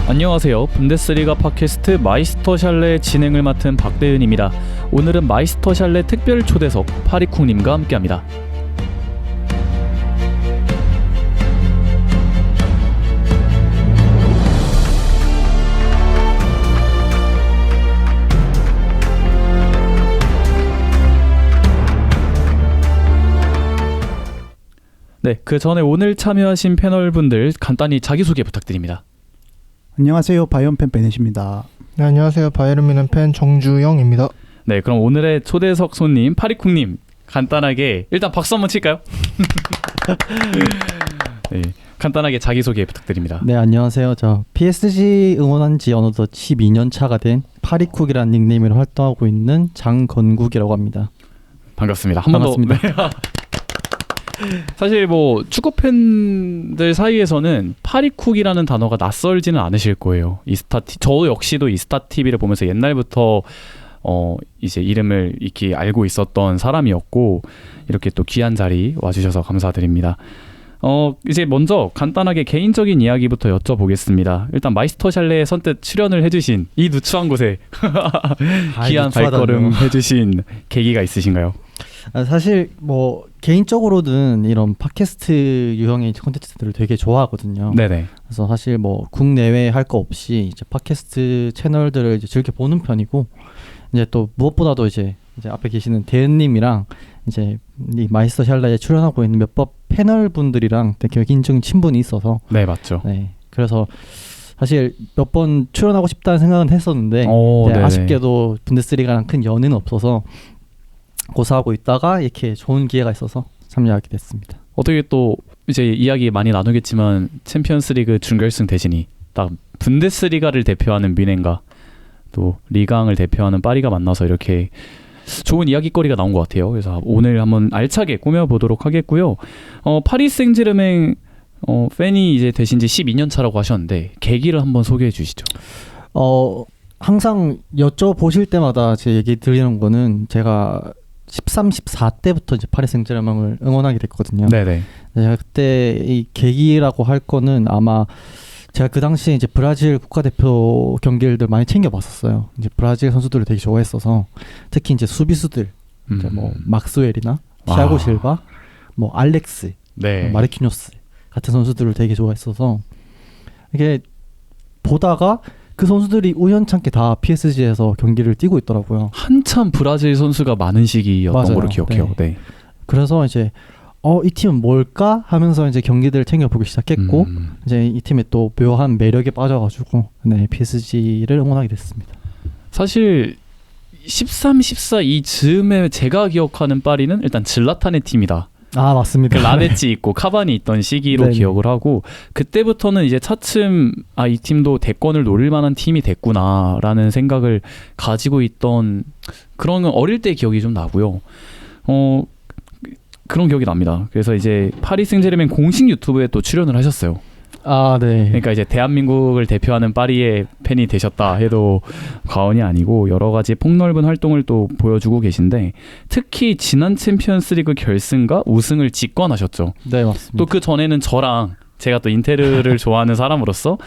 안녕하세요. 분데스리가 팟캐스트 마이스터 샬레 진행을 맡은 박대은입니다. 오늘은 마이스터 샬레 특별 초대석 파리쿵님과 함께합니다. 네, 그 전에 오늘 참여하신 패널분들 간단히 자기소개 부탁드립니다. 안녕하세요. 바이옴팬 베넷입니다. 네, 안녕하세요. 바이에른 뮌헨 팬 정주영입니다. 네, 그럼 오늘의 초대석 손님 파리쿵님 간단하게 일단 박수 한번 칠까요? 네, 간단하게 자기소개 부탁드립니다. 네, 안녕하세요. 저 PSG 응원한 지 어느덧 12년 차가 된 파리쿡이라는 닉네임으로 활동하고 있는 장건국이라고 합니다. 반갑습니다. 한 번 더. 반갑습니다. 사실 뭐 축구 팬들 사이에서는 파리쿡이라는 단어가 낯설지는 않으실 거예요. 저 역시도 이스타 TV를 보면서 옛날부터 이제 이름을 익히 알고 있었던 사람이었고 이렇게 또 귀한 자리 와주셔서 감사드립니다. 이제 먼저 간단하게 개인적인 이야기부터 여쭤보겠습니다. 일단 마이스터 샬레에 선뜻 출연을 해주신 이 누추한 곳에 귀한 발걸음 해주신 계기가 있으신가요? 사실 뭐 개인적으로는 이런 팟캐스트 유형의 콘텐츠들을 되게 좋아하거든요. 네네. 그래서 사실 뭐 국내외 할 거 없이 이제 팟캐스트 채널들을 이제 즐겨 보는 편이고 이제 또 무엇보다도 이제 앞에 계시는 대은님이랑 이제 이 마이스터 샬라에 출연하고 있는 몇몇 패널 분들이랑 되게 개인적인 친분이 있어서 네, 맞죠. 네, 그래서 사실 몇 번 출연하고 싶다는 생각은 했었는데 아쉽게도 분데스리가랑 큰 연은 없어서 고사하고 있다가 이렇게 좋은 기회가 있어서 참여하게 됐습니다. 어떻게 또 이제 이야기 많이 나누겠지만 챔피언스리그 준결승 대진이 딱 분데스리가를 대표하는 뮌헨과 또 리강을 대표하는 파리가 만나서 이렇게 좋은 이야기거리가 나온 것 같아요. 그래서 오늘 한번 알차게 꾸며보도록 하겠고요. 파리 생제르맹 팬이 이제 되신 지 12년 차라고 하셨는데 계기를 한번 소개해 주시죠. 항상 여쭤보실 때마다 제 얘기 드리는 거는 제가 13, 14때부터 이제 파리 생제르맹을 응원하게 됐거든요. 네네. 네, 그때 이 계기라고 할 거는 아마 제가 그 당시에 이제 브라질 국가대표 경기를 많이 챙겨봤었어요. 이제 브라질 선수들을 되게 좋아했어서 특히 이제 수비수들 이제 뭐 막스웰이나 티아고 실바, 뭐 알렉스, 네. 마르키뇨스 같은 선수들을 되게 좋아했어서 이게 보다가 그 선수들이 우연찮게 다 PSG에서 경기를 뛰고 있더라고요. 한참 브라질 선수가 많은 시기였던 맞아요. 걸로 기억해요. 네. 그래서 이제 이 팀은 뭘까 하면서 이제 경기들을 챙겨보기 시작했고 이제 이 팀의 또 묘한 매력에 빠져가지고 네, PSG를 응원하게 됐습니다. 사실 13, 14 이 즈음에 제가 기억하는 파리는 일단 질라탄의 팀이다. 아, 맞습니다. 그 라데치 있고 카바니 있던 시기로 네네. 기억을 하고 그때부터는 이제 차츰 이 팀도 대권을 노릴 만한 팀이 됐구나라는 생각을 가지고 있던 그런 어릴 때 기억이 좀 나고요. 그런 기억이 납니다. 그래서 이제 파리 생제르맹 공식 유튜브에 또 출연을 하셨어요. 아, 네. 그러니까 이제 대한민국을 대표하는 파리의 팬이 되셨다 해도 과언이 아니고 여러 가지 폭넓은 활동을 또 보여주고 계신데 특히 지난 챔피언스리그 결승과 우승을 직관하셨죠. 네, 맞습니다. 또 그 전에는 저랑 제가 또 인테르를 좋아하는 사람으로서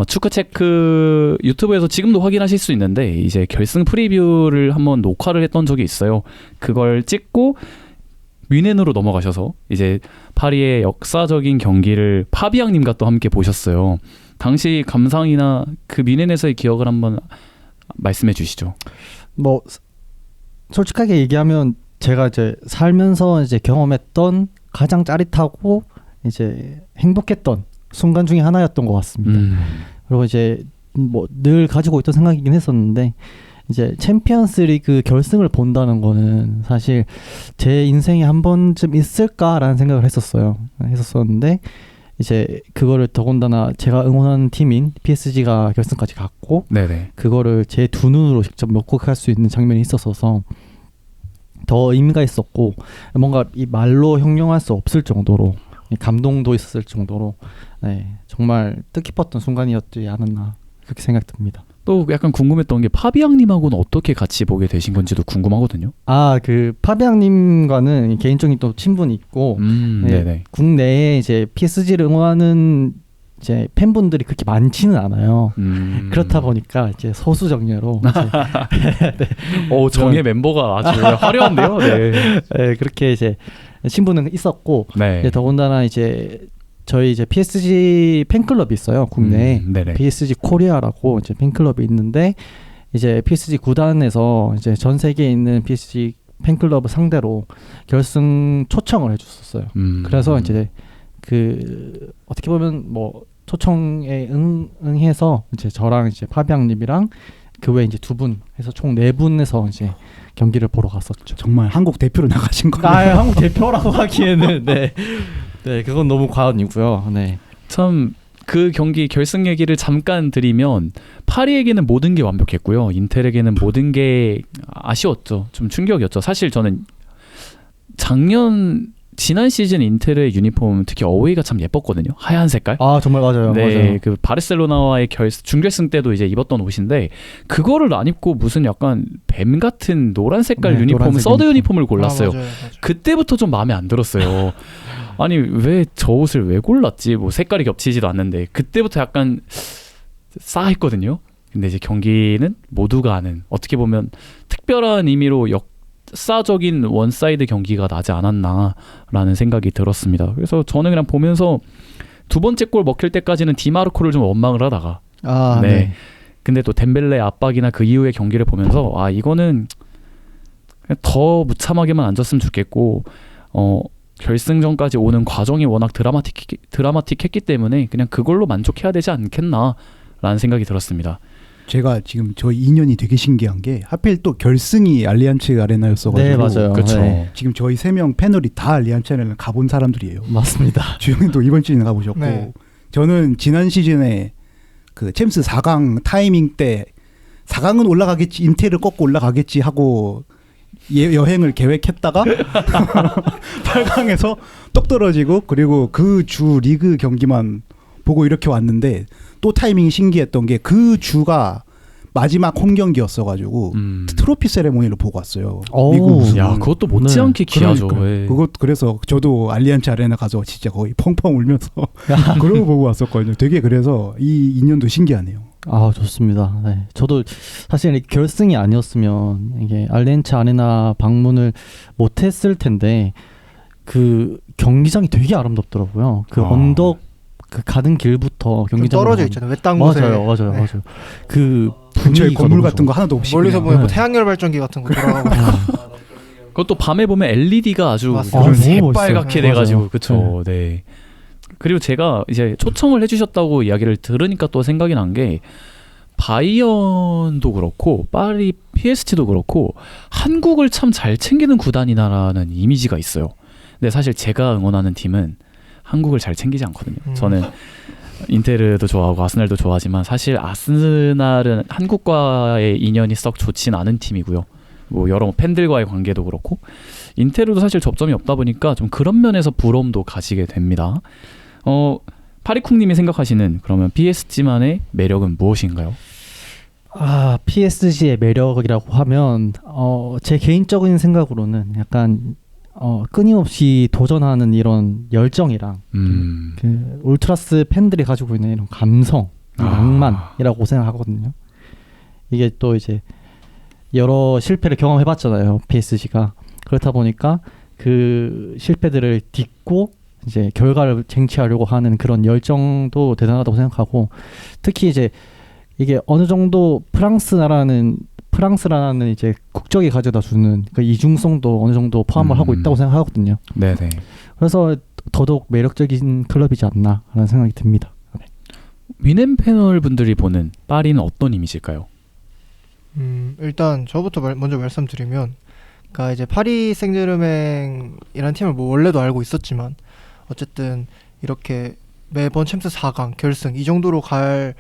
축구체크 유튜브에서 지금도 확인하실 수 있는데 이제 결승 프리뷰를 한번 녹화를 했던 적이 있어요. 그걸 찍고 뮌헨으로 넘어가셔서 이제 파리의 역사적인 경기를 파비앙님과 또 함께 보셨어요. 당시 감상이나 그 뮌헨에서의 기억을 한번 말씀해 주시죠. 뭐 솔직하게 얘기하면 제가 이제 살면서 이제 경험했던 가장 짜릿하고 이제 행복했던 순간 중에 하나였던 것 같습니다. 그리고 이제 뭐 늘 가지고 있던 생각이긴 했었는데 이제 챔피언스리그 결승을 본다는 거는 사실 제 인생에 한 번쯤 있을까라는 생각을 했었었는데 이제 그거를 더군다나 제가 응원하는 팀인 PSG가 결승까지 갔고 네네. 그거를 제 두 눈으로 직접 목격할 수 있는 장면이 있었어서 더 의미가 있었고 뭔가 이 말로 형용할 수 없을 정도로 감동도 있었을 정도로 네, 정말 뜻깊었던 순간이었지 않았나 그렇게 생각됩니다. 또 약간 궁금했던 게 파비앙님하고는 어떻게 같이 보게 되신 건지도 궁금하거든요. 그 파비앙님과는 개인적인 또 친분이 있고 네네. 국내에 이제 PSG를 응원하는 이제 팬분들이 그렇게 많지는 않아요. 그렇다 보니까 이제 소수정예로 정예 멤버가 아주 화려한데요. 네. 네, 그렇게 이제 신분은 있었고 네. 이제 더군다나 이제 저희 이제 PSG 팬클럽이 있어요 국내에. 네네. PSG 코리아라고 이제 팬클럽이 있는데 이제 PSG 구단에서 이제 전 세계에 있는 PSG 팬클럽을 상대로 결승 초청을 해줬었어요. 그래서 이제 그 어떻게 보면 뭐 초청에 응해서 이제 저랑 이제 파비앙님이랑 그 외에 이제 두 분 해서 총 네 분에서 이제 경기를 보러 갔었죠. 정말 한국 대표로 나가신 거예요. 아, 한국 대표라고 하기에는 네, 그건 너무 과언이고요. 네. 참 그 경기 결승 얘기를 잠깐 드리면 파리에게는 모든 게 완벽했고요. 인텔에게는 모든 게 아쉬웠죠. 좀 충격이었죠. 사실 저는 지난 시즌 인텔의 유니폼 특히 어웨이가 참 예뻤거든요. 하얀 색깔. 아, 정말 맞아요. 네, 맞아요. 그 바르셀로나와의 준결승 때도 이제 입었던 옷인데 그거를 안 입고 무슨 약간 뱀 같은 노란 색깔 네, 유니폼, 노란색 서드 유니폼. 유니폼을 골랐어요. 맞아요. 그때부터 좀 마음에 안 들었어요. 아니 왜 저 옷을 왜 골랐지? 뭐 색깔이 겹치지도 않는데 그때부터 약간 싸했거든요. 근데 이제 경기는 모두가 아는 어떻게 보면 특별한 의미로 역사적인 원사이드 경기가 나지 않았나라는 생각이 들었습니다. 그래서 저는 그냥 보면서 두 번째 골 먹힐 때까지는 디마르코를 좀 원망을 하다가 네. 근데 또 덴벨레 압박이나 그 이후의 경기를 보면서 아 이거는 그냥 더 무참하게만 앉았으면 좋겠고 결승전까지 오는 과정이 워낙 드라마틱했기 때문에 그냥 그걸로 만족해야 되지 않겠나라는 생각이 들었습니다. 제가 지금 저희 2년이 되게 신기한 게 하필 또 결승이 알리안츠 아레나였어가지고 네, 맞아요. 그렇죠. 네. 지금 저희 3명 패널이 다 알리안츠 아레나 가본 사람들이에요. 맞습니다. 주영이도 이번 시즌에 가보셨고 네. 저는 지난 시즌에 그 챔스 4강 타이밍 때 4강은 올라가겠지 인텔을 꺾고 올라가겠지 하고 여행을 계획했다가 8강에서 똑 떨어지고 그리고 그 주 리그 경기만 보고 이렇게 왔는데 또 타이밍이 신기했던 게 그 주가 마지막 홈 경기였어가지고 트로피 세레모니를 보고 왔어요. 미국 우승. 야 그것도 못지않게 귀하죠. 예. 그래서 저도 알리안츠 아레나 가서 진짜 거의 펑펑 울면서 그러고 보고 왔었거든요. 되게 그래서 이 2년도 신기하네요. 아, 좋습니다. 네. 저도 사실 결승이 아니었으면 이게 알리안츠 아레나 방문을 못했을 텐데 그 경기장이 되게 아름답더라고요. 그 언덕 그 가는 길부터 좀 경기장 떨어져 있잖아요. 외딴 곳에. 맞아요. 그 근처에 분위기가 건물 너무 같은 거 좋아. 하나도 없이 멀리서 그냥. 보면 뭐 네. 태양열 발전기 같은 거 돌아가고. 그것도 밤에 보면 LED가 아주 맞습니다. 그런 너무 새빨갛게 멋있어요. 돼가지고 맞아요. 그쵸. 네. 그리고 제가 이제 초청을 해주셨다고 이야기를 들으니까 또 생각이 난 게 바이언도 그렇고 파리 PSG도 그렇고 한국을 참 잘 챙기는 구단이다라는 이미지가 있어요. 근데 사실 제가 응원하는 팀은 한국을 잘 챙기지 않거든요. 저는 인테르도 좋아하고 아스날도 좋아하지만 사실 아스날은 한국과의 인연이 썩 좋진 않은 팀이고요. 뭐 여러 팬들과의 관계도 그렇고 인테르도 사실 접점이 없다 보니까 좀 그런 면에서 부러움도 가지게 됩니다. 파리쿵님이 생각하시는 그러면 PSG만의 매력은 무엇인가요? 아, PSG의 매력이라고 하면 제 개인적인 생각으로는 약간 끊임없이 도전하는 이런 열정이랑 그 울트라스 팬들이 가지고 있는 이런 감성, 낭만이라고 생각하거든요. 이게 또 이제 여러 실패를 경험해봤잖아요, PSG가. 그렇다 보니까 그 실패들을 딛고 이제 결과를 쟁취하려고 하는 그런 열정도 대단하다고 생각하고, 특히 이제 이게 어느 정도 프랑스라는 이제 국적이 가져다 주는 그 이중성도 어느 정도 포함을 하고 있다고 생각하거든요. 네네. 그래서 더더욱 매력적인 클럽이지 않나라는 생각이 듭니다. 네. 위넨 패널 분들이 보는 파리는 어떤 이미지일까요? 일단 저부터 먼저 말씀드리면, 그러니까 이제 파리 생제르맹이라는 팀을 뭐 원래도 알고 있었지만 어쨌든 이렇게 매번 챔스 4강 결승 이 정도로 갈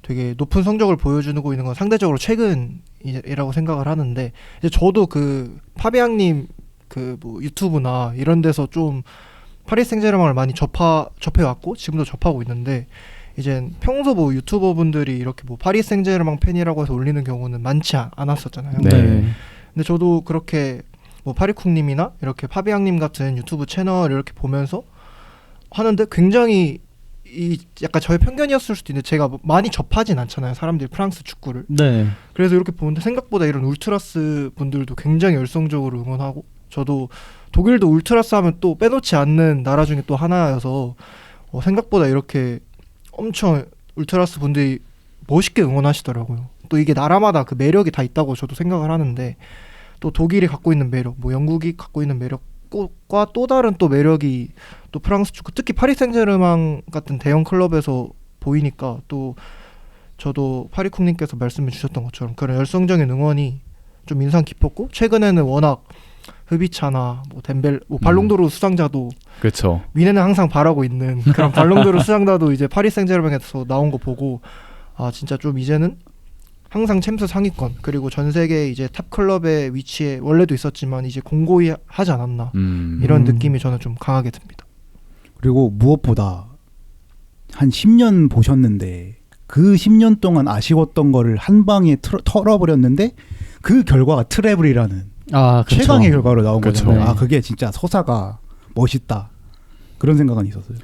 되게 높은 성적을 보여주고 있는 건 상대적으로 최근이라고 생각을 하는데, 이제 저도 그 파비앙님 그 뭐 유튜브나 이런 데서 좀 파리 생제르맹을 많이 접해왔고 지금도 접하고 있는데, 이제 평소 뭐 유튜버 분들이 이렇게 뭐 파리 생제르맹 팬이라고 해서 올리는 경우는 많지 않았었잖아요. 네. 근데 저도 그렇게 뭐 파리쿵님이나 이렇게 파비앙님 같은 유튜브 채널 이렇게 보면서 하는데 굉장히 이 약간 저의 편견이었을 수도 있는데 제가 많이 접하진 않잖아요. 사람들이 프랑스 축구를. 네. 그래서 이렇게 보는데 생각보다 이런 울트라스 분들도 굉장히 열성적으로 응원하고 저도 독일도 울트라스 하면 또 빼놓지 않는 나라 중에 또 하나여서 생각보다 이렇게 엄청 울트라스 분들이 멋있게 응원하시더라고요. 또 이게 나라마다 그 매력이 다 있다고 저도 생각을 하는데 또 독일이 갖고 있는 매력, 뭐 영국이 갖고 있는 매력과 또 다른 또 매력이 또 프랑스 축구, 특히 파리 생제르맹 같은 대형 클럽에서 보이니까 또 저도 파리쿵님께서 말씀해 주셨던 것처럼 그런 열성적인 응원이 좀 인상 깊었고 최근에는 워낙 흐비차나 뭐 덴벨, 뭐 발롱도르 수상자도 그렇죠. 미네는 항상 바라고 있는 그런 발롱도르 수상자도 이제 파리 생제르맹에서 나온 거 보고 아 진짜 좀 이제는 항상 챔스 상위권 그리고 전 세계 이제 탑 클럽의 위치에 원래도 있었지만 이제 공고히 하지 않았나 이런 느낌이 저는 좀 강하게 듭니다. 그리고 무엇보다 한 10년 보셨는데 그 10년 동안 아쉬웠던 거를 한 방에 털어버렸는데 그 결과가 트래블이라는 그쵸. 최강의 결과로 나온 그쵸. 거잖아요. 네. 그게 진짜 서사가 멋있다. 그런 생각은 있었어요.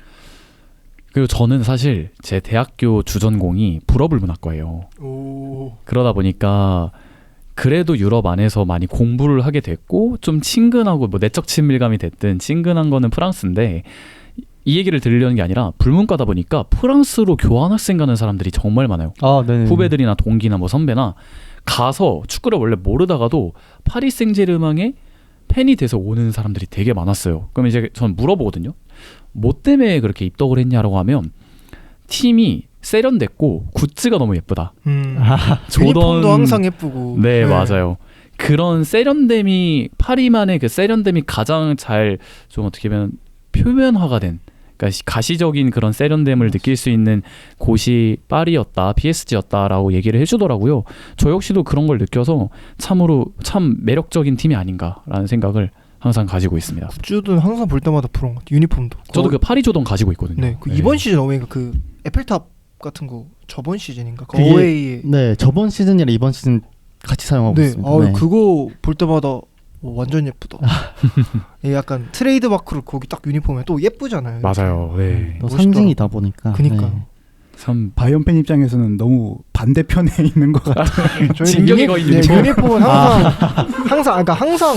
그리고 저는 사실 제 대학교 주전공이 불어불 문학과예요. 오. 그러다 보니까 그래도 유럽 안에서 많이 공부를 하게 됐고 좀 친근하고 뭐 내적 친밀감이 됐든 친근한 거는 프랑스인데 이 얘기를 들으려는 게 아니라 불문과다 보니까 프랑스로 교환학생 가는 사람들이 정말 많아요. 네. 후배들이나 동기나 뭐 선배나 가서 축구를 원래 모르다가도 파리 생제르맹의 팬이 돼서 오는 사람들이 되게 많았어요. 그럼 이제 전 물어보거든요. 뭐 때문에 그렇게 입덕을 했냐라고 하면 팀이 세련됐고 굿즈가 너무 예쁘다. 유니폼도 항상 예쁘고. 네, 맞아요. 그런 세련됨이 파리만의 그 세련됨이 가장 잘 좀 어떻게 보면 표면화가 된 그러니까 가시적인 그런 세련됨을 느낄 수 있는 곳이 파리였다, PSG였다라고 얘기를 해주더라고요. 저 역시도 그런 걸 느껴서 참으로 참 매력적인 팀이 아닌가라는 생각을 항상 가지고 있습니다. 굿즈는 항상 볼 때마다 부러운 것 같아요. 유니폼도. 저도 그 파리 조던 가지고 있거든요. 네, 그 이번 시즌 어웨이가 그 에펠탑 같은 거 저번 시즌인가? 그 그게- 어웨이에. 네, 저번 시즌이랑 이번 시즌 같이 사용하고 네, 있습니다. 네. 그거 볼 때마다 완전 예쁘다. 이게 약간 트레이드 마크로 거기 딱 유니폼에 또 예쁘잖아요. 맞아요. 네. 또 멋있더라고요. 상징이다 보니까. 그니까요. 네. 참 바이언 팬 입장에서는 너무 반대편에 있는 것 같아요. 저희는 진격의 거인 유니폼. 유니폼은 항상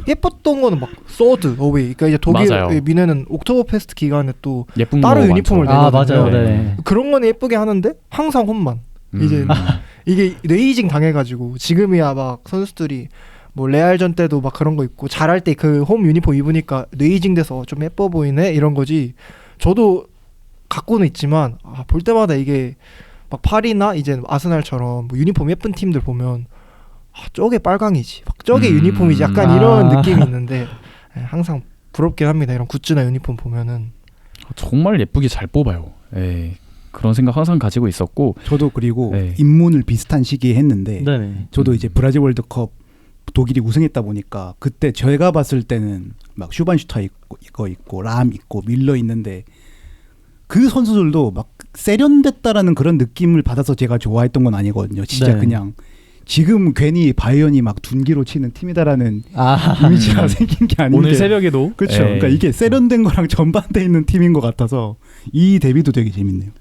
예뻤던 거는 막 소드 어웨이. 그러니까 이제 독일 맞아요. 미네는 옥토버 페스트 기간에 또 예쁜 따로 거 유니폼을 많죠. 내거든요. 맞아요. 네. 그런 거는 예쁘게 하는데 항상 홈만. 이제 이게 레이징 당해가지고 지금이야 막 선수들이 뭐 레알전 때도 막 그런 거 입고 잘할 때 그 홈 유니폼 입으니까 레이징 돼서 좀 예뻐 보이네 이런 거지. 저도 갖고는 있지만 볼 때마다 이게 막 파리나 이제 아스날처럼 뭐 유니폼 예쁜 팀들 보면 저게 빨강이지, 막 저게 유니폼이지 약간 이런 느낌이 있는데 항상 부럽긴 합니다. 이런 굿즈나 유니폼 보면은 정말 예쁘게 잘 뽑아요. 네. 그런 생각 항상 가지고 있었고 저도 그리고 네. 입문을 비슷한 시기에 했는데 네. 저도 이제 브라질 월드컵 독일이 우승했다 보니까 그때 제가 봤을 때는 막 슈반슈터 있고 람 있고 밀러 있는데 그 선수들도 막 세련됐다라는 그런 느낌을 받아서 제가 좋아했던 건 아니거든요. 진짜 네. 그냥 지금 괜히 바이언이 막 둔기로 치는 팀이다라는 이미지가 생긴 게 아닌데 오늘 새벽에도 그렇죠. 네. 그러니까 이게 세련된 거랑 전반돼 있는 팀인 것 같아서 이 대비도 되게 재밌네요.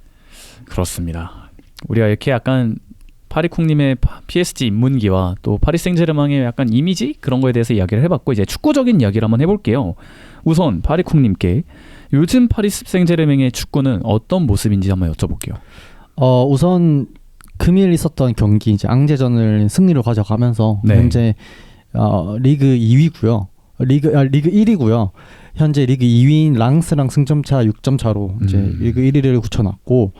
그렇습니다. 우리가 이렇게 약간 파리쿵님의 PSG 입문기와 또 파리 생제르맹의 약간 이미지 그런 거에 대해서 이야기를 해봤고 이제 축구적인 이야기를 한번 해볼게요. 우선 파리쿵님께 요즘 파리 생제르맹의 축구는 어떤 모습인지 한번 여쭤볼게요. 우선 금일 있었던 경기 이제 앙제전을 승리로 가져가면서 네. 현재 리그 2위고요. 리그 1위고요. 현재 리그 2위인 랑스랑 승점차 6점 차로 이제 리그 1위를 굳혀놨고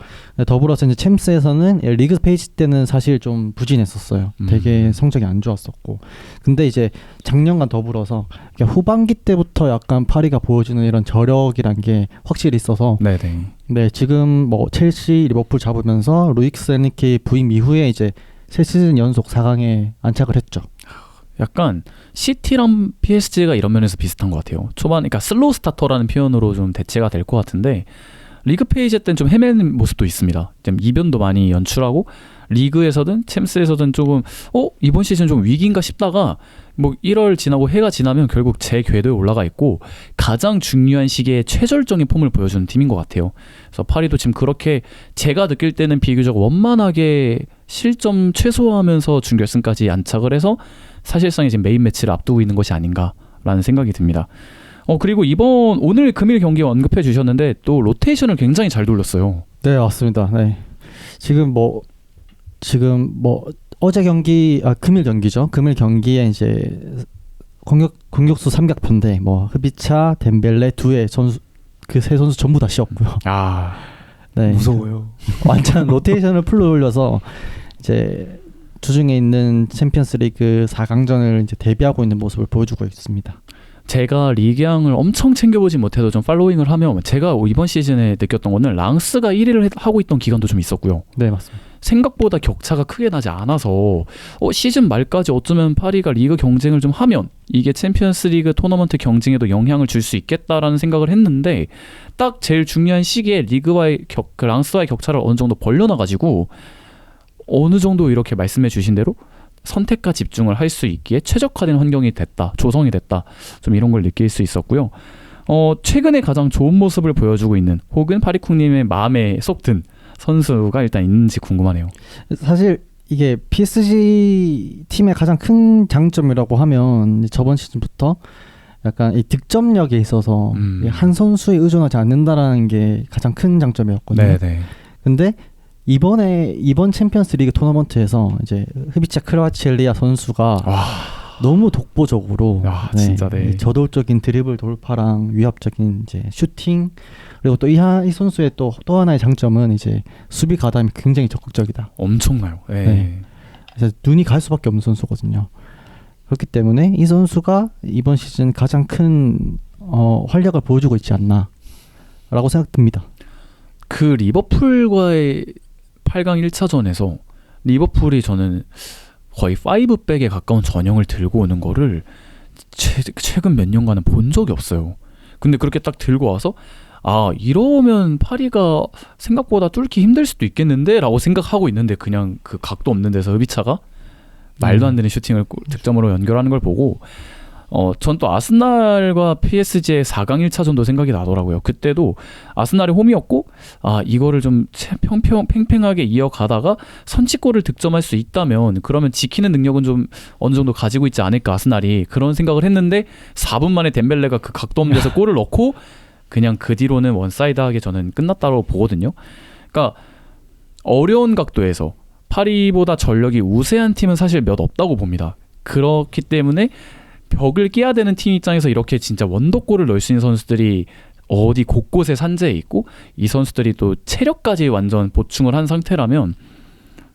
더불어서 이제 챔스에서는 리그 페이지 때는 사실 좀 부진했었어요. 되게 성적이 안 좋았었고 근데 이제 작년과 더불어서 후반기 때부터 약간 파리가 보여주는 이런 저력이란 게 확실히 있어서 네네. 네 지금 뭐 첼시, 리버풀 잡으면서 루이스 엔리케 부임 이후에 이제 세 시즌 연속 4강에 안착을 했죠. 약간 시티랑 PSG가 이런 면에서 비슷한 것 같아요. 초반 그러니까 슬로우 스타터라는 표현으로 좀 대체가 될 것 같은데 리그 페이지 때는 좀 헤매는 모습도 있습니다. 좀 이변도 많이 연출하고 리그에서든 챔스에서든 조금 이번 시즌 좀 위기인가 싶다가 뭐 1월 지나고 해가 지나면 결국 제 궤도에 올라가 있고 가장 중요한 시기에 최절정의 폼을 보여주는 팀인 것 같아요. 그래서 파리도 지금 그렇게 제가 느낄 때는 비교적 원만하게 실점 최소화하면서 준결승까지 안착을 해서 사실상 지금 메인 매치를 앞두고 있는 것이 아닌가라는 생각이 듭니다. 그리고 오늘 금일 경기 언급해 주셨는데 또 로테이션을 굉장히 잘 돌렸어요. 네, 맞습니다. 네. 지금 어제 경기 금일 경기죠. 금일 경기에 이제 공격수 삼각편대 흐비차, 덴벨레 두의 선수 그 세 선수 전부 다 쉬었고요. 네. 무서워요. 완전 로테이션을 풀로 돌려서 이제 주중에 있는 챔피언스리그 4강전을 이제 대비하고 있는 모습을 보여주고 있습니다. 제가 리그양을 엄청 챙겨보진 못해도 좀 팔로잉을 하면 제가 이번 시즌에 느꼈던 거는 랑스가 1위를 하고 있던 기간도 좀 있었고요. 네, 맞습니다. 생각보다 격차가 크게 나지 않아서 시즌 말까지 어쩌면 파리가 리그 경쟁을 좀 하면 이게 챔피언스 리그 토너먼트 경쟁에도 영향을 줄 수 있겠다라는 생각을 했는데 딱 제일 중요한 시기에 리그와의 그 랑스와의 격차를 어느 정도 벌려놔가지고 어느 정도 이렇게 말씀해 주신 대로 선택과 집중을 할 수 있기에 최적화된 환경이 됐다, 조성이 됐다, 좀 이런 걸 느낄 수 있었고요. 최근에 가장 좋은 모습을 보여주고 있는 혹은 파리쿵님의 마음에 쏙 든 선수가 일단 있는지 궁금하네요. 사실 이게 PSG 팀의 가장 큰 장점이라고 하면 저번 시즌부터 약간 이 득점력에 있어서 한 선수에 의존하지 않는다라는 게 가장 큰 장점이었거든요. 네네. 근데 이번 챔피언스 리그 토너먼트에서 이제 흐비차 크라치엘리아 선수가 너무 독보적으로 진짜 네. 저돌적인 드리블 돌파랑 위협적인 이제 슈팅 그리고 또 이 선수의 또 하나의 장점은 이제 수비 가담이 굉장히 적극적이다. 엄청나요. 네. 그래서 눈이 갈 수밖에 없는 선수거든요. 그렇기 때문에 이 선수가 이번 시즌 가장 큰 활약을 보여주고 있지 않나라고 생각됩니다. 그 리버풀과의 8강 1차전에서 리버풀이 저는 거의 5백에 가까운 전형을 들고 오는 거를 최근 몇 년간은 본 적이 없어요. 근데 그렇게 딱 들고 와서 이러면 파리가 생각보다 뚫기 힘들 수도 있겠는데 라고 생각하고 있는데 그냥 그 각도 없는 데서 흐비차가 말도 안 되는 슈팅을 득점으로 연결하는 걸 보고 전 또 아스날과 PSG의 4강 1차전도 생각이 나더라고요. 그때도 아스날이 홈이었고 이거를 좀 팽팽하게 이어가다가 선취골을 득점할 수 있다면 그러면 지키는 능력은 좀 어느 정도 가지고 있지 않을까 아스날이 그런 생각을 했는데 4분 만에 덴벨레가 그 각도 없는 데서 골을 넣고 그냥 그 뒤로는 원사이드하게 저는 끝났다고 보거든요. 그러니까 어려운 각도에서 파리보다 전력이 우세한 팀은 사실 몇 없다고 봅니다. 그렇기 때문에 벽을 깨야 되는 팀 입장에서 이렇게 진짜 원더골을 넣을 수 있는 선수들이 어디 곳곳에 산재해 있고 이 선수들이 또 체력까지 완전 보충을 한 상태라면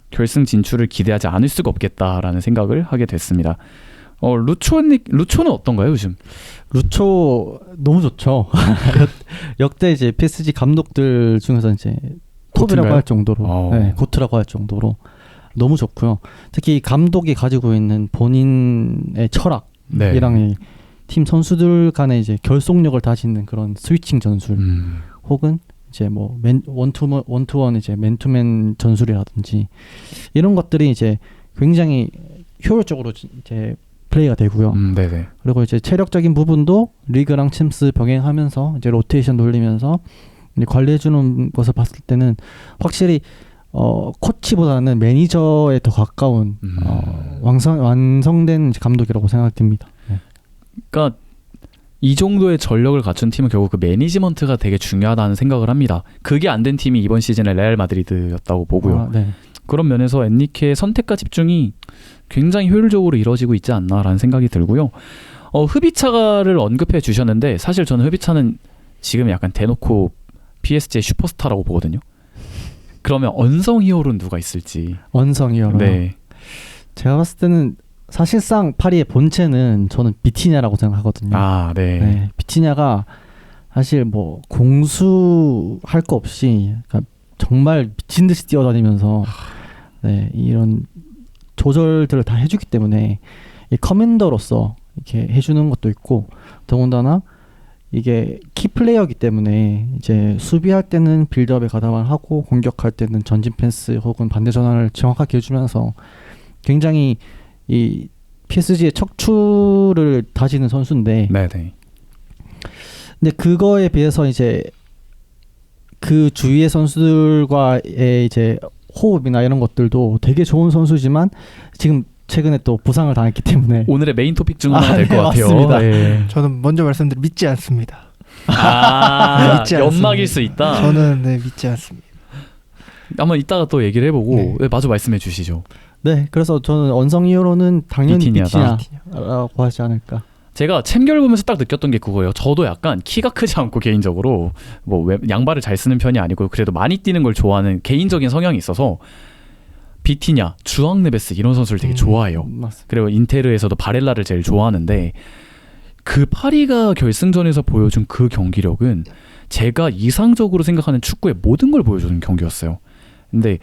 결승 진출을 기대하지 않을 수가 없겠다라는 생각을 하게 됐습니다. 루초는 어떤가요 요즘? 루초 너무 좋죠. 역대 이제 PSG 감독들 중에서 이제 톱이라고 할 정도로, 고트라고 할 정도로 너무 좋고요. 특히 감독이 가지고 있는 본인의 철학. 이랑 팀 선수들 간의 이제 결속력을 다지는 그런 스위칭 전술 혹은 이제 원투원 이제 맨투맨 전술이라든지 이런 것들이 이제 굉장히 효율적으로 이제 플레이가 되고요. 네네. 그리고 이제 체력적인 부분도 리그랑 챔스 병행하면서 이제 로테이션 돌리면서 이제 관리해주는 것을 봤을 때는 확실히 코치보다는 매니저에 더 가까운 완성된 감독이라고 생각됩니다. 네. 그러니까 이 정도의 전력을 갖춘 팀은 결국 그 매니지먼트가 되게 중요하다는 생각을 합니다. 그게 안 된 팀이 이번 시즌에 레알 마드리드였다고 보고요. 네. 그런 면에서 엔리케의 선택과 집중이 굉장히 효율적으로 이루어지고 있지 않나라는 생각이 들고요. 흐비차를 언급해 주셨는데 사실 저는 흐비차는 지금 약간 대놓고 PSG의 슈퍼스타라고 보거든요. 그러면 언성 히어로는 누가 있을지. 언성 히어로. 네. 제가 봤을 때는 사실상 파리의 본체는 저는 비티냐라고 생각하거든요. 네. 비티냐가 사실 공수할 거 없이 그러니까 정말 미친 듯이 뛰어다니면서 이런 조절들을 다 해주기 때문에 이 커맨더로서 이렇게 해주는 것도 있고 더군다나 이게 키플레이어이기 때문에 이제 수비할 때는 빌드업에 가담을 하고 공격할 때는 전진 패스 혹은 반대 전환을 정확하게 해주면서 굉장히 이 PSG의 척추를 다지는 선수인데, 네네. 근데 그거에 비해서 이제 그 주위의 선수들과의 이제 호흡이나 이런 것들도 되게 좋은 선수지만 지금 최근에 또 부상을 당했기 때문에 오늘의 메인 토픽 중 하나가 될 것 네, 같아요. 맞습니다. 네. 저는 먼저 말씀드린 믿지 않습니다. 믿지 않습니다. 연막일 수 있다. 저는 믿지 않습니다. 한번 이따가 또 얘기를 해보고 네. 네, 마저 말씀해 주시죠. 네, 그래서 저는 언성 이후로는 당연히 비티냐다. 비티냐라고 하지 않을까. 제가 챔결 보면서 딱 느꼈던 게 그거예요. 저도 약간 키가 크지 않고 개인적으로 뭐 양발을 잘 쓰는 편이 아니고 그래도 많이 뛰는 걸 좋아하는 개인적인 성향이 있어서 비티냐, 주앙 네베스 이런 선수를 되게 좋아해요. 맞습니다. 그리고 인테르에서도 바렐라를 제일 좋아하는데 그 파리가 결승전에서 보여준 그 경기력은 제가 이상적으로 생각하는 축구의 모든 걸 보여주는 경기였어요. 근데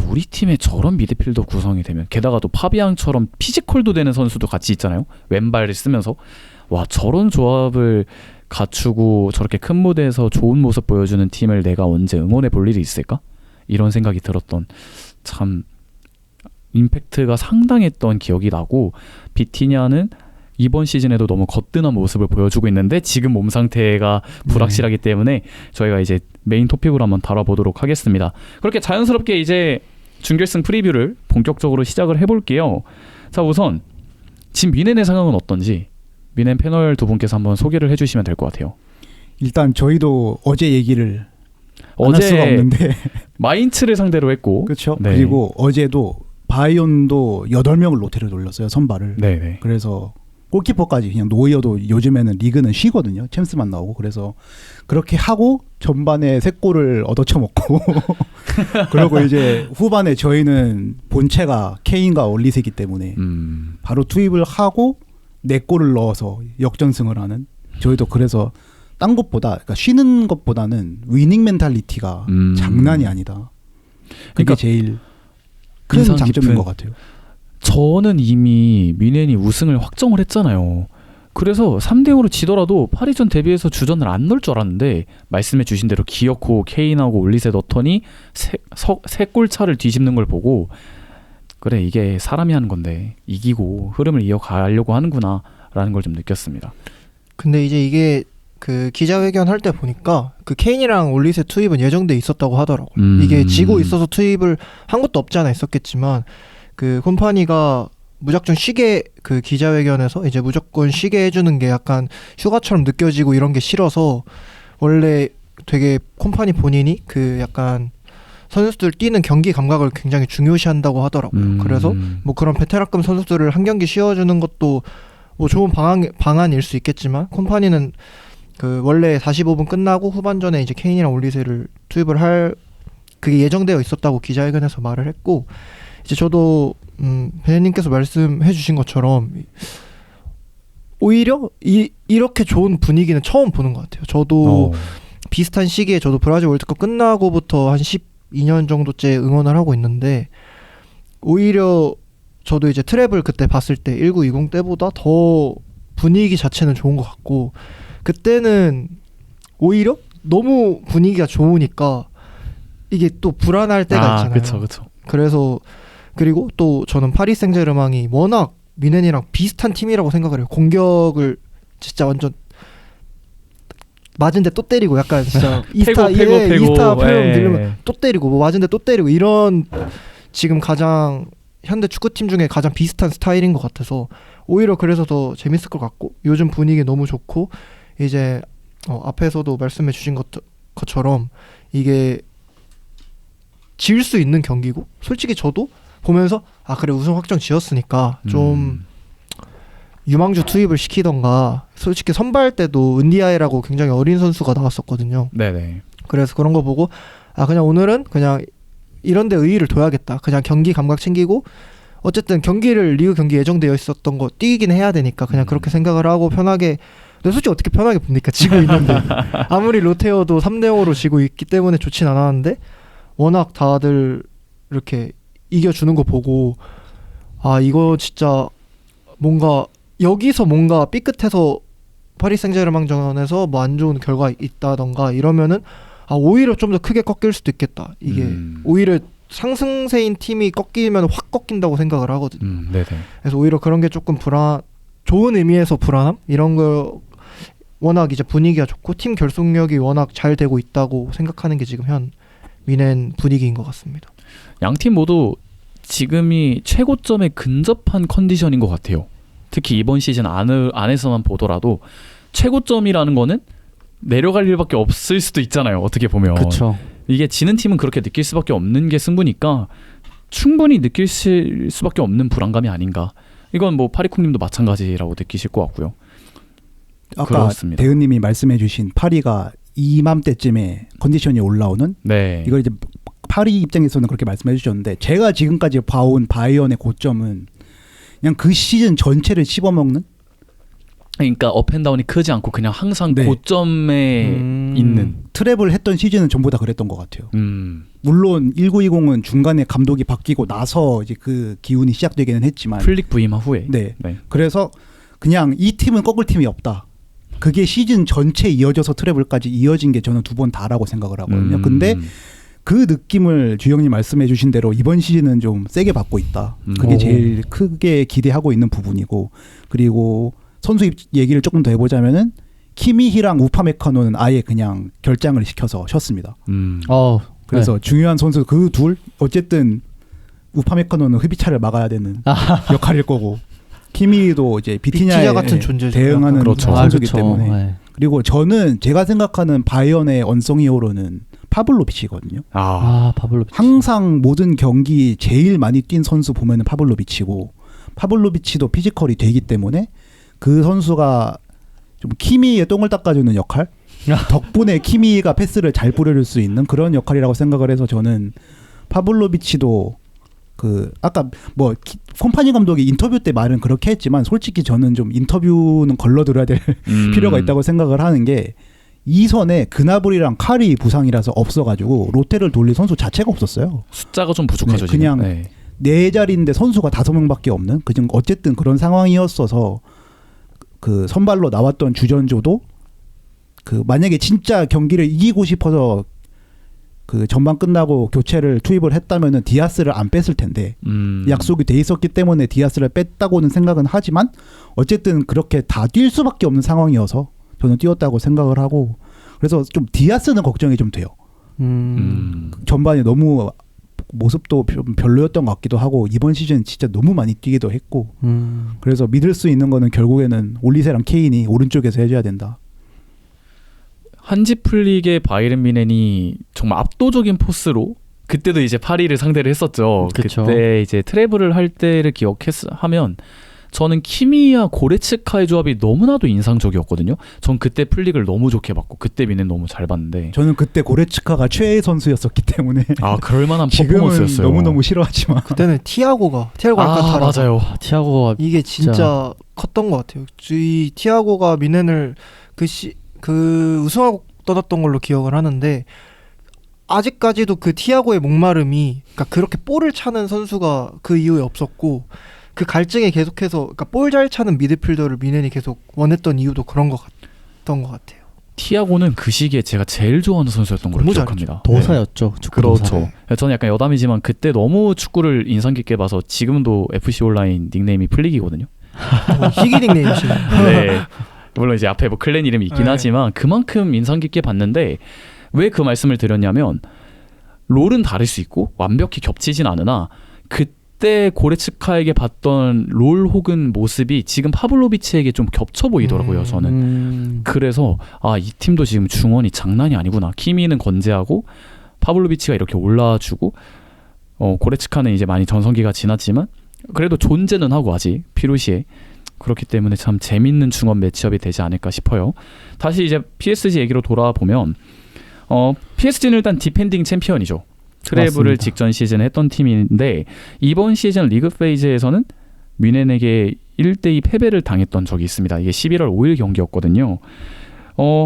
우리 팀에 저런 미드필더 구성이 되면 게다가 또 파비앙처럼 피지컬도 되는 선수도 같이 있잖아요. 왼발을 쓰면서 와 저런 조합을 갖추고 저렇게 큰 무대에서 좋은 모습 보여주는 팀을 내가 언제 응원해 볼 일이 있을까? 이런 생각이 들었던 참 임팩트가 상당했던 기억이 나고 비티냐는 이번 시즌에도 너무 거뜬한 모습을 보여주고 있는데 지금 몸 상태가 불확실하기 때문에 저희가 이제 메인 토픽으로 한번 다뤄보도록 하겠습니다. 그렇게 자연스럽게 이제 준결승 프리뷰를 본격적으로 시작을 해볼게요. 자 우선 지금 미넨의 상황은 어떤지 미넨 패널 두 분께서 한번 소개를 해주시면 될 것 같아요. 일단 저희도 어제 얘기를 안 할 수가 어제 없는데 마인츠를 상대로 했고 그렇죠. 네. 그리고 어제도 바이온도 8명을 로테를 돌렸어요. 선발을. 네네. 그래서 골키퍼까지 그냥 노이어도 요즘에는 리그는 쉬거든요. 챔스만 나오고. 그래서 그렇게 하고 전반에 3골을 얻어쳐먹고 그리고 이제 후반에 저희는 본체가 케인과 올리세기 때문에 바로 투입을 하고 4골을 넣어서 역전승을 하는 저희도 그래서 딴 것보다 그러니까 쉬는 것보다는 위닝 멘탈리티가 장난이 아니다. 그게 그러니까 제일 큰 인상 장점인 깊은 것 같아요. 저는 이미 미넨이 우승을 확정을 했잖아요. 그래서 3대0으로 지더라도 파리전 데뷔해서 주전을 안 넣을 줄 알았는데 말씀해 주신 대로 기어코 케인하고 올리세 넣더니 3골 차를 뒤집는 걸 보고 그래 이게 사람이 하는 건데 이기고 흐름을 이어가려고 하는구나 라는 걸 좀 느꼈습니다. 근데 이제 이게 그 기자회견 할 때 보니까 그 케인이랑 올리세 투입은 예정돼 있었다고 하더라고요. 이게 지고 있어서 투입을 한 것도 없지 않아 있었겠지만 그 콤파니가 무작정 쉬게 그 기자회견에서 이제 무조건 쉬게 해주는 게 약간 휴가처럼 느껴지고 이런 게 싫어서 원래 되게 콤파니 본인이 그 약간 선수들 뛰는 경기 감각을 굉장히 중요시한다고 하더라고요. 그래서 뭐 그런 베테랑급 선수들을 한 경기 쉬어주는 것도 뭐 좋은 방안일 수 있겠지만 콤파니는 그 원래 45분 끝나고 후반전에 이제 케인이랑 올리세를 투입을 할 그게 예정되어 있었다고 기자회견에서 말을 했고 이제 저도 배님께서 말씀해 주신 것처럼 오히려 이렇게 좋은 분위기는 처음 보는 것 같아요. 저도 비슷한 시기에 저도 브라질 월드컵 끝나고부터 한 12년 정도째 응원을 하고 있는데 오히려 저도 이제 트랩을 그때 봤을 때 1920 때보다 더 분위기 자체는 좋은 것 같고 그때는 오히려 너무 분위기가 좋으니까 이게 또 불안할 때가 있잖아요. 그렇죠. 그래서 그리고 또 저는 파리 생제르맹이 워낙 미넨이랑 비슷한 팀이라고 생각을 해요. 공격을 진짜 완전 맞은데 또 때리고 약간 진짜 이스타 표현 들으면 또 때리고 뭐 맞은데 또 때리고 이런 지금 가장 현대 축구팀 중에 가장 비슷한 스타일인 것 같아서 오히려 그래서 더 재밌을 것 같고 요즘 분위기 너무 좋고 이제 앞에서도 말씀해 주신 것처럼 이게 질 수 있는 경기고 솔직히 저도 보면서 그래 우승 확정 지었으니까 좀 유망주 투입을 시키던가 솔직히 선발 때도 은디아이라고 굉장히 어린 선수가 나왔었거든요. 네네. 그래서 그런 거 보고 그냥 오늘은 그냥 이런 데 의의를 둬야겠다. 그냥 경기 감각 챙기고 어쨌든 리그 경기 예정되어 있었던 거 뛰긴 해야 되니까 그냥 그렇게 생각을 하고 편하게 근데 솔직히 어떻게 편하게 봅니까? 지고 있는데 아무리 로테어도 3대0으로 지고 있기 때문에 좋진 않았는데 워낙 다들 이렇게 이겨주는 거 보고 이거 진짜 뭔가 여기서 뭔가 삐끗해서 파리 생제르맹전에서 뭐 안 좋은 결과 있다던가 이러면은 오히려 좀 더 크게 꺾일 수도 있겠다. 이게 오히려 상승세인 팀이 꺾이면 확 꺾인다고 생각을 하거든요. 네네. 그래서 오히려 그런 게 조금 좋은 의미에서 불안함 이런 거 워낙 이제 분위기가 좋고 팀 결속력이 워낙 잘 되고 있다고 생각하는 게 지금 현 미넨 분위기인 것 같습니다. 양 팀 모두 지금이 최고점에 근접한 컨디션인 것 같아요. 특히 이번 시즌 안에서만 보더라도 최고점이라는 거는 내려갈 일밖에 없을 수도 있잖아요. 어떻게 보면. 그렇죠. 이게 지는 팀은 그렇게 느낄 수밖에 없는 게 승부니까 충분히 느낄 수밖에 없는 불안감이 아닌가. 이건 뭐 파리쿵님도 마찬가지라고 느끼실 것 같고요. 아까 그렇습니다. 대은님이 말씀해주신 파리가 이맘때쯤에 컨디션이 올라오는 네. 이걸 이제 파리 입장에서는 그렇게 말씀해주셨는데 제가 지금까지 봐온 바이언의 고점은 그냥 그 시즌 전체를 씹어먹는. 그러니까 업앤다운이 크지 않고 그냥 항상 네. 고점에 있는. 트랩을 했던 시즌은 전부 다 그랬던 것 같아요. 물론 1920은 중간에 감독이 바뀌고 나서 이제 그 기운이 시작되기는 했지만 플릭 부임 후에. 네. 그래서 그냥 이 팀은 꺾을 팀이 없다. 그게 시즌 전체에 이어져서 트래블까지 이어진 게 저는 두 번 다라고 생각을 하거든요. 근데 그 느낌을 주영님 말씀해 주신 대로 이번 시즌은 좀 세게 받고 있다. 그게 제일 크게 기대하고 있는 부분이고, 그리고 선수 얘기를 조금 더 해보자면은 키미히랑 우파메카노는 아예 그냥 결장을 시켜서 쉬었습니다. 그래서 네. 중요한 선수 그 둘 어쨌든 우파메카노는 흡입차를 막아야 되는 역할일 거고, 키미도 이제 비티냐 같은 존재죠. 대응하는 그렇죠. 선수기 그렇죠. 때문에. 네. 그리고 저는 제가 생각하는 바이언의 언성 히어로는 파블로비치거든요. 파블로비치. 항상 모든 경기 제일 많이 뛴 선수 보면은 파블로비치고, 파블로비치도 피지컬이 되기 때문에 그 선수가 좀 키미의 똥을 닦아주는 역할, 덕분에 키미가 패스를 잘 뿌려줄 수 있는 그런 역할이라고 생각을 해서 저는 파블로비치도 그 아까 뭐 콤파니 감독이 인터뷰 때 말은 그렇게 했지만 솔직히 저는 좀 인터뷰는 걸러들어야 될 필요가 있다고 생각을 하는 게, 이선에 그나브리랑 카리 부상이라서 없어가지고 로테를 돌릴 선수 자체가 없었어요. 숫자가 좀 부족하죠. 네, 그냥 지금. 네 자리인데 선수가 5명밖에 없는 그중 어쨌든 그런 상황이었어서 그 선발로 나왔던 주전조도 그 만약에 진짜 경기를 이기고 싶어서 그 전반 끝나고 교체를 투입을 했다면은 디아스를 안 뺐을 텐데 약속이 돼 있었기 때문에 디아스를 뺐다고는 생각은 하지만 어쨌든 그렇게 다 뛸 수밖에 없는 상황이어서 저는 뛰었다고 생각을 하고, 그래서 좀 디아스는 걱정이 좀 돼요. 전반에 너무 모습도 좀 별로였던 것 같기도 하고 이번 시즌 진짜 너무 많이 뛰기도 했고, 그래서 믿을 수 있는 거는 결국에는 올리세랑 케인이 오른쪽에서 해줘야 된다. 한지 플릭의 바이른 미넨이 정말 압도적인 포스로 그때도 이제 파리를 상대를 했었죠. 그쵸. 그때 이제 트래블을 할 때를 기억하면 저는 키미와 고레츠카의 조합이 너무나도 인상적이었거든요. 전 그때 플릭을 너무 좋게 봤고 그때 미넨 너무 잘 봤는데, 저는 그때 고레츠카가 최애 선수였었기 때문에 그럴 만한 지금은 퍼포먼스였어요. 너무너무 싫어하지만 그때는 티아고가 알칸타라 맞아요. 티아고가 이게 진짜 컸던 것 같아요. 이 티아고가 미넨을 그 우승하고 떠났던 걸로 기억을 하는데, 아직까지도 그 티아고의 목마름이, 그러니까 그렇게 볼을 차는 선수가 그 이후에 없었고, 그 갈증에 계속해서, 그러니까 볼 잘 차는 미드필더를 미넨이 계속 원했던 이유도 그런 것 같던 것 같아요. 티아고는 그 시기에 제가 제일 좋아하는 선수였던 걸로 너무 기억합니다. 도사였죠. 축구 그렇죠. 도사. 저는 약간 여담이지만 그때 너무 축구를 인상 깊게 봐서 지금도 FC 온라인 닉네임이 플릭이거든요. 희귀 닉네임이시네. 네. 물론 이제 앞에 뭐 클랜 이름이 있긴 네. 하지만 그만큼 인상 깊게 봤는데, 왜 그 말씀을 드렸냐면 롤은 다를 수 있고 완벽히 겹치진 않으나 그때 고레츠카에게 봤던 롤 혹은 모습이 지금 파블로비치에게 좀 겹쳐 보이더라고요. 저는. 그래서 이 팀도 지금 중원이 장난이 아니구나. 키미는 건재하고 파블로비치가 이렇게 올라주고 고레츠카는 이제 많이 전성기가 지났지만 그래도 존재는 하고 아직 피루시에. 그렇기 때문에 참 재밌는 중원 매치업이 되지 않을까 싶어요. 다시 이제 PSG 얘기로 돌아보면 PSG는 일단 디펜딩 챔피언이죠. 트래블을 맞습니다. 직전 시즌에 했던 팀인데 이번 시즌 리그 페이즈에서는 뮌헨에게 1대2 패배를 당했던 적이 있습니다. 이게 11월 5일 경기였거든요.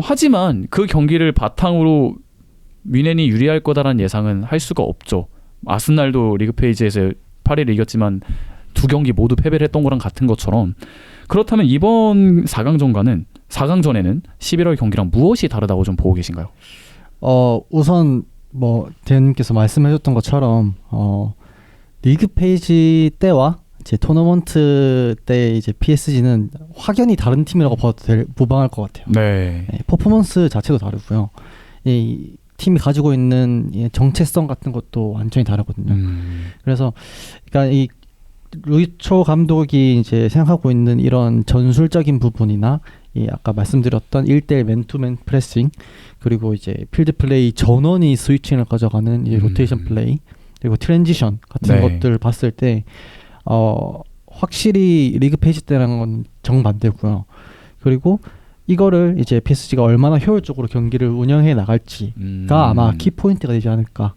하지만 그 경기를 바탕으로 뮌헨이 유리할 거다라는 예상은 할 수가 없죠. 아스날도 리그 페이지에서 파리를 이겼지만 두 경기 모두 패배를 했던 거랑 같은 것처럼, 그렇다면 이번 4강전과는 4강전에는 11월 경기랑 무엇이 다르다고 좀 보고 계신가요? 우선 뭐 대현님께서 말씀해줬던 것처럼 리그 페이지 때와 이제 토너먼트 때 이제 PSG는 확연히 다른 팀이라고 봐도 무방할 것 같아요. 네. 퍼포먼스 자체도 다르고요. 이 팀이 가지고 있는 이 정체성 같은 것도 완전히 다르거든요. 그래서 그러니까 이 루이초 감독이 이제 생각하고 있는 이런 전술적인 부분이나 이 아까 말씀드렸던 1대1 맨투맨 프레싱 그리고 이제 필드 플레이 전원이 스위칭을 가져가는 이 로테이션 플레이 그리고 트랜지션 같은 네. 것들을 봤을 때 확실히 리그 페이지 때랑 건 정반대고요. 그리고 이거를 이제 PSG가 얼마나 효율적으로 경기를 운영해 나갈지가 아마 키포인트가 되지 않을까.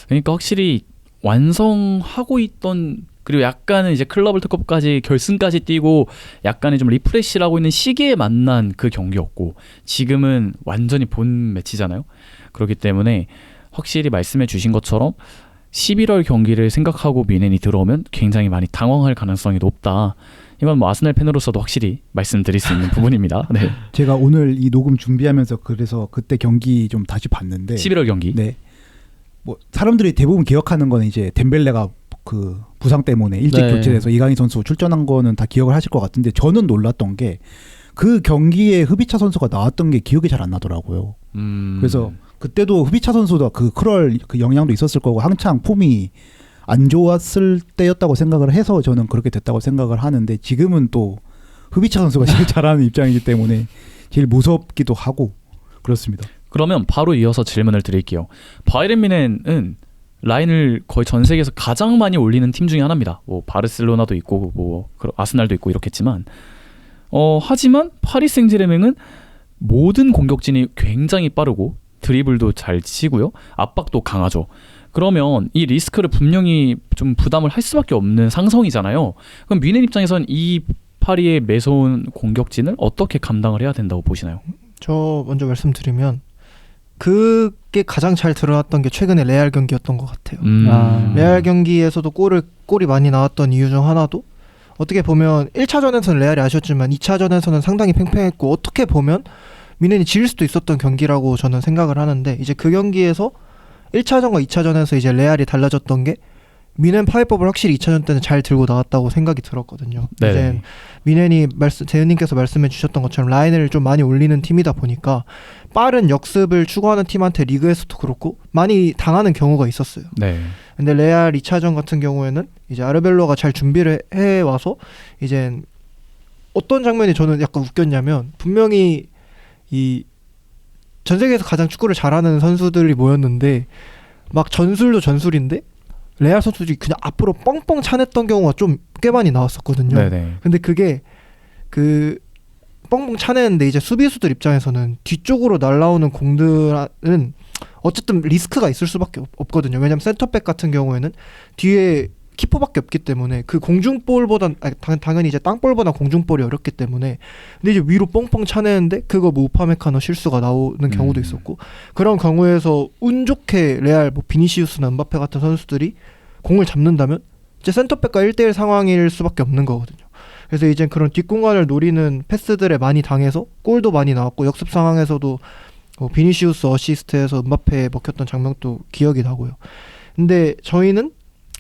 그러니까 확실히 완성하고 있던 그리고 약간은 이제 클럽 월드컵까지 결승까지 뛰고 약간의 좀 리프레시를 하고 있는 시기에 만난 그 경기였고 지금은 완전히 본 매치잖아요. 그렇기 때문에 확실히 말씀해 주신 것처럼 11월 경기를 생각하고 미넨이 들어오면 굉장히 많이 당황할 가능성이 높다. 이건 뭐 아스날 팬으로서도 확실히 말씀드릴 수 있는 부분입니다. 네. 제가 오늘 이 녹음 준비하면서 그래서 그때 경기 좀 다시 봤는데 11월 경기. 네. 뭐 사람들이 대부분 기억하는 거는 이제 덴벨레가 그 부상 때문에 일찍 네. 교체돼서 이강인 선수 출전한 거는 다 기억을 하실 것 같은데 저는 놀랐던 게 그 경기에 흐비차 선수가 나왔던 게 기억이 잘 안 나더라고요. 그래서 그때도 흐비차 선수도 그 크럴 그 영향도 있었을 거고 한창 폼이 안 좋았을 때였다고 생각을 해서 저는 그렇게 됐다고 생각을 하는데 지금은 또 흐비차 선수가 제일 잘하는 입장이기 때문에 제일 무섭기도 하고 그렇습니다. 그러면 바로 이어서 질문을 드릴게요. 바이에른 뮌헨은 라인을 거의 전 세계에서 가장 많이 올리는 팀 중에 하나입니다. 뭐 바르셀로나도 있고 뭐 아스날도 있고 이렇겠지만 하지만 파리 생제르맹은 모든 공격진이 굉장히 빠르고 드리블도 잘 치고요. 압박도 강하죠. 그러면 이 리스크를 분명히 좀 부담을 할 수밖에 없는 상성이잖아요. 그럼 뮌헨 입장에선 이 파리의 매서운 공격진을 어떻게 감당을 해야 된다고 보시나요? 저 먼저 말씀드리면 그게 가장 잘 드러났던 게 최근에 레알 경기였던 것 같아요. 레알 경기에서도 골이 많이 나왔던 이유 중 하나도 어떻게 보면 1차전에서는 레알이 아쉬웠지만 2차전에서는 상당히 팽팽했고 어떻게 보면 뮌헨이 질 수도 있었던 경기라고 저는 생각을 하는데 이제 그 경기에서 1차전과 2차전에서 이제 레알이 달라졌던 게 뮌헨 파이법을 확실히 2차전 때는 잘 들고 나왔다고 생각이 들었거든요. 네네. 이제 뮌헨이 재현님께서 말씀해 주셨던 것처럼 라인을 좀 많이 올리는 팀이다 보니까 빠른 역습을 추구하는 팀한테 리그에서도 그렇고 많이 당하는 경우가 있었어요. 네. 근데 레알 2차전 같은 경우에는 이제 아르벨로가 잘 준비를 해와서 이제 어떤 장면이 저는 약간 웃겼냐면 분명히 이 전 세계에서 가장 축구를 잘하는 선수들이 모였는데 막 전술도 전술인데 레알 선수들이 그냥 앞으로 뻥뻥 차냈던 경우가 좀 꽤 많이 나왔었거든요. 네네. 근데 그게 그 뻥뻥 차내는데 이제 수비수들 입장에서는 뒤쪽으로 날라오는 공들은 어쨌든 리스크가 있을 수밖에 없거든요. 왜냐면 센터백 같은 경우에는 뒤에 키퍼밖에 없기 때문에 그 공중볼보단 당연히 이제 땅볼보다 공중볼이 어렵기 때문에 근데 이제 위로 뻥뻥 차내는데 그거 뭐 우파메카노 실수가 나오는 경우도 있었고 그런 경우에서 운 좋게 레알 뭐 비니시우스나 음바페 같은 선수들이 공을 잡는다면 이제 센터백과 1대1 상황일 수밖에 없는 거거든요. 그래서 이제 그런 뒷공간을 노리는 패스들에 많이 당해서 골도 많이 나왔고 역습 상황에서도 뭐 비니시우스 어시스트에서 음바페에 먹혔던 장면도 기억이 나고요. 근데 저희는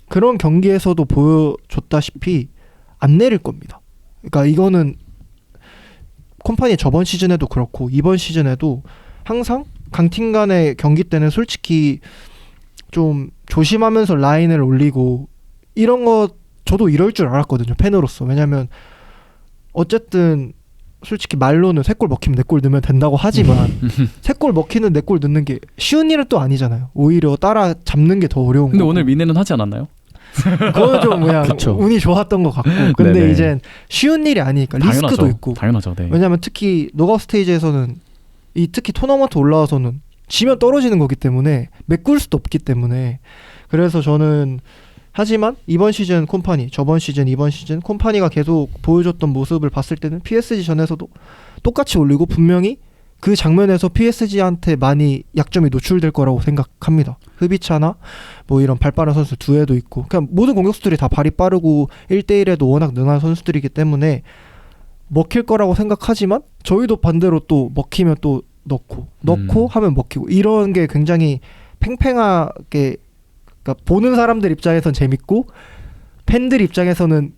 그런 경기에서도 보여줬다시피 안 내릴 겁니다. 그러니까 이거는 콤파니 저번 시즌에도 그렇고 이번 시즌에도 항상 강팀 간의 경기 때는 솔직히 좀 조심하면서 라인을 올리고 이런 거 저도 이럴 줄 알았거든요. 팬으로서. 왜냐면 어쨌든 솔직히 말로는 3골 먹히면 4골 넣으면 된다고 하지만 3골 먹히는 4골 넣는 게 쉬운 일은 또 아니잖아요. 오히려 따라 잡는 게 더 어려운 근데 거고. 오늘 뮌헨은 하지 않았나요? 그건 좀 그냥 그쵸. 운이 좋았던 것 같고 근데 네네. 이젠 쉬운 일이 아니니까 리스크도 당연하죠. 있고 당연하죠. 네. 왜냐하면 특히 노가웃 스테이지에서는 특히 토너먼트 올라와서는 지면 떨어지는 거기 때문에 메꿀 수도 없기 때문에 그래서 저는 하지만 이번 시즌 콤파니 저번 시즌 이번 시즌 콤파니가 계속 보여줬던 모습을 봤을 때는 PSG 전에서도 똑같이 올리고 분명히 그 장면에서 PSG한테 많이 약점이 노출될 거라고 생각합니다. 흐비차나 뭐 이런 발 빠른 선수 두에도 있고 그냥 모든 공격수들이 다 발이 빠르고 1대1에도 워낙 능한 선수들이기 때문에 먹힐 거라고 생각하지만 저희도 반대로 또 먹히면 또 넣고 하면 먹히고 이런 게 굉장히 팽팽하게 그러니까 보는 사람들 입장에선 재밌고 팬들 입장에서는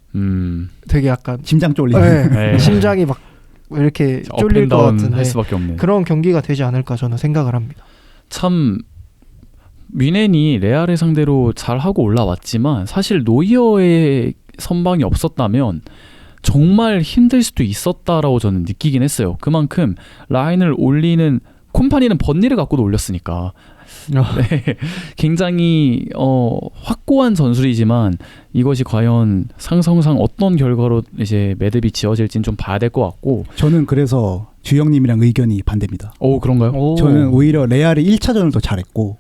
되게 약간 심장 쫄리는. 네. 심장이 막 이렇게 쫄릴 것 같은 할 수밖에 없는 그런 경기가 되지 않을까 저는 생각을 합니다. 참 뮌헨이 레알을 상대로 잘하고 올라왔지만 사실 노이어의 선방이 없었다면 정말 힘들 수도 있었다라고 저는 느끼긴 했어요. 그만큼 라인을 올리는 콤파니는 번니를 갖고도 올렸으니까 네, 굉장히 확고한 전술이지만 이것이 과연 상성상 어떤 결과로 이제 매듭이 지어질지는 좀 봐야 될 것 같고 저는 그래서 주영님이랑 의견이 반대입니다. 오 그런가요? 저는 오히려 레알이 1차전을 더 잘했고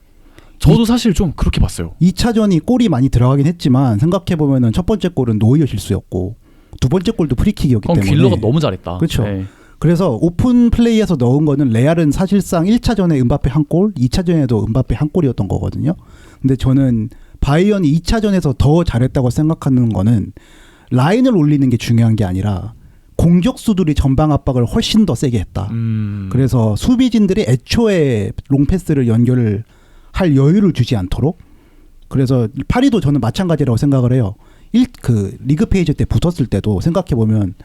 저도 사실 좀 그렇게 봤어요. 2차전이 골이 많이 들어가긴 했지만 생각해보면 첫 번째 골은 노이어 실수였고 두 번째 골도 프리킥이었기 그럼 때문에 길러가 너무 잘했다. 그렇죠. 네. 그래서 오픈 플레이에서 넣은 거는 레알은 사실상 1차전에 음바페 한 골, 2차전에도 음바페 한 골이었던 거거든요. 근데 저는 바이언이 2차전에서 더 잘했다고 생각하는 거는 라인을 올리는 게 중요한 게 아니라 공격수들이 전방 압박을 훨씬 더 세게 했다. 그래서 수비진들이 애초에 롱패스를 연결을 할 여유를 주지 않도록 그래서 파리도 저는 마찬가지라고 생각을 해요. 그 리그 페이지 때 붙었을 때도 생각해보면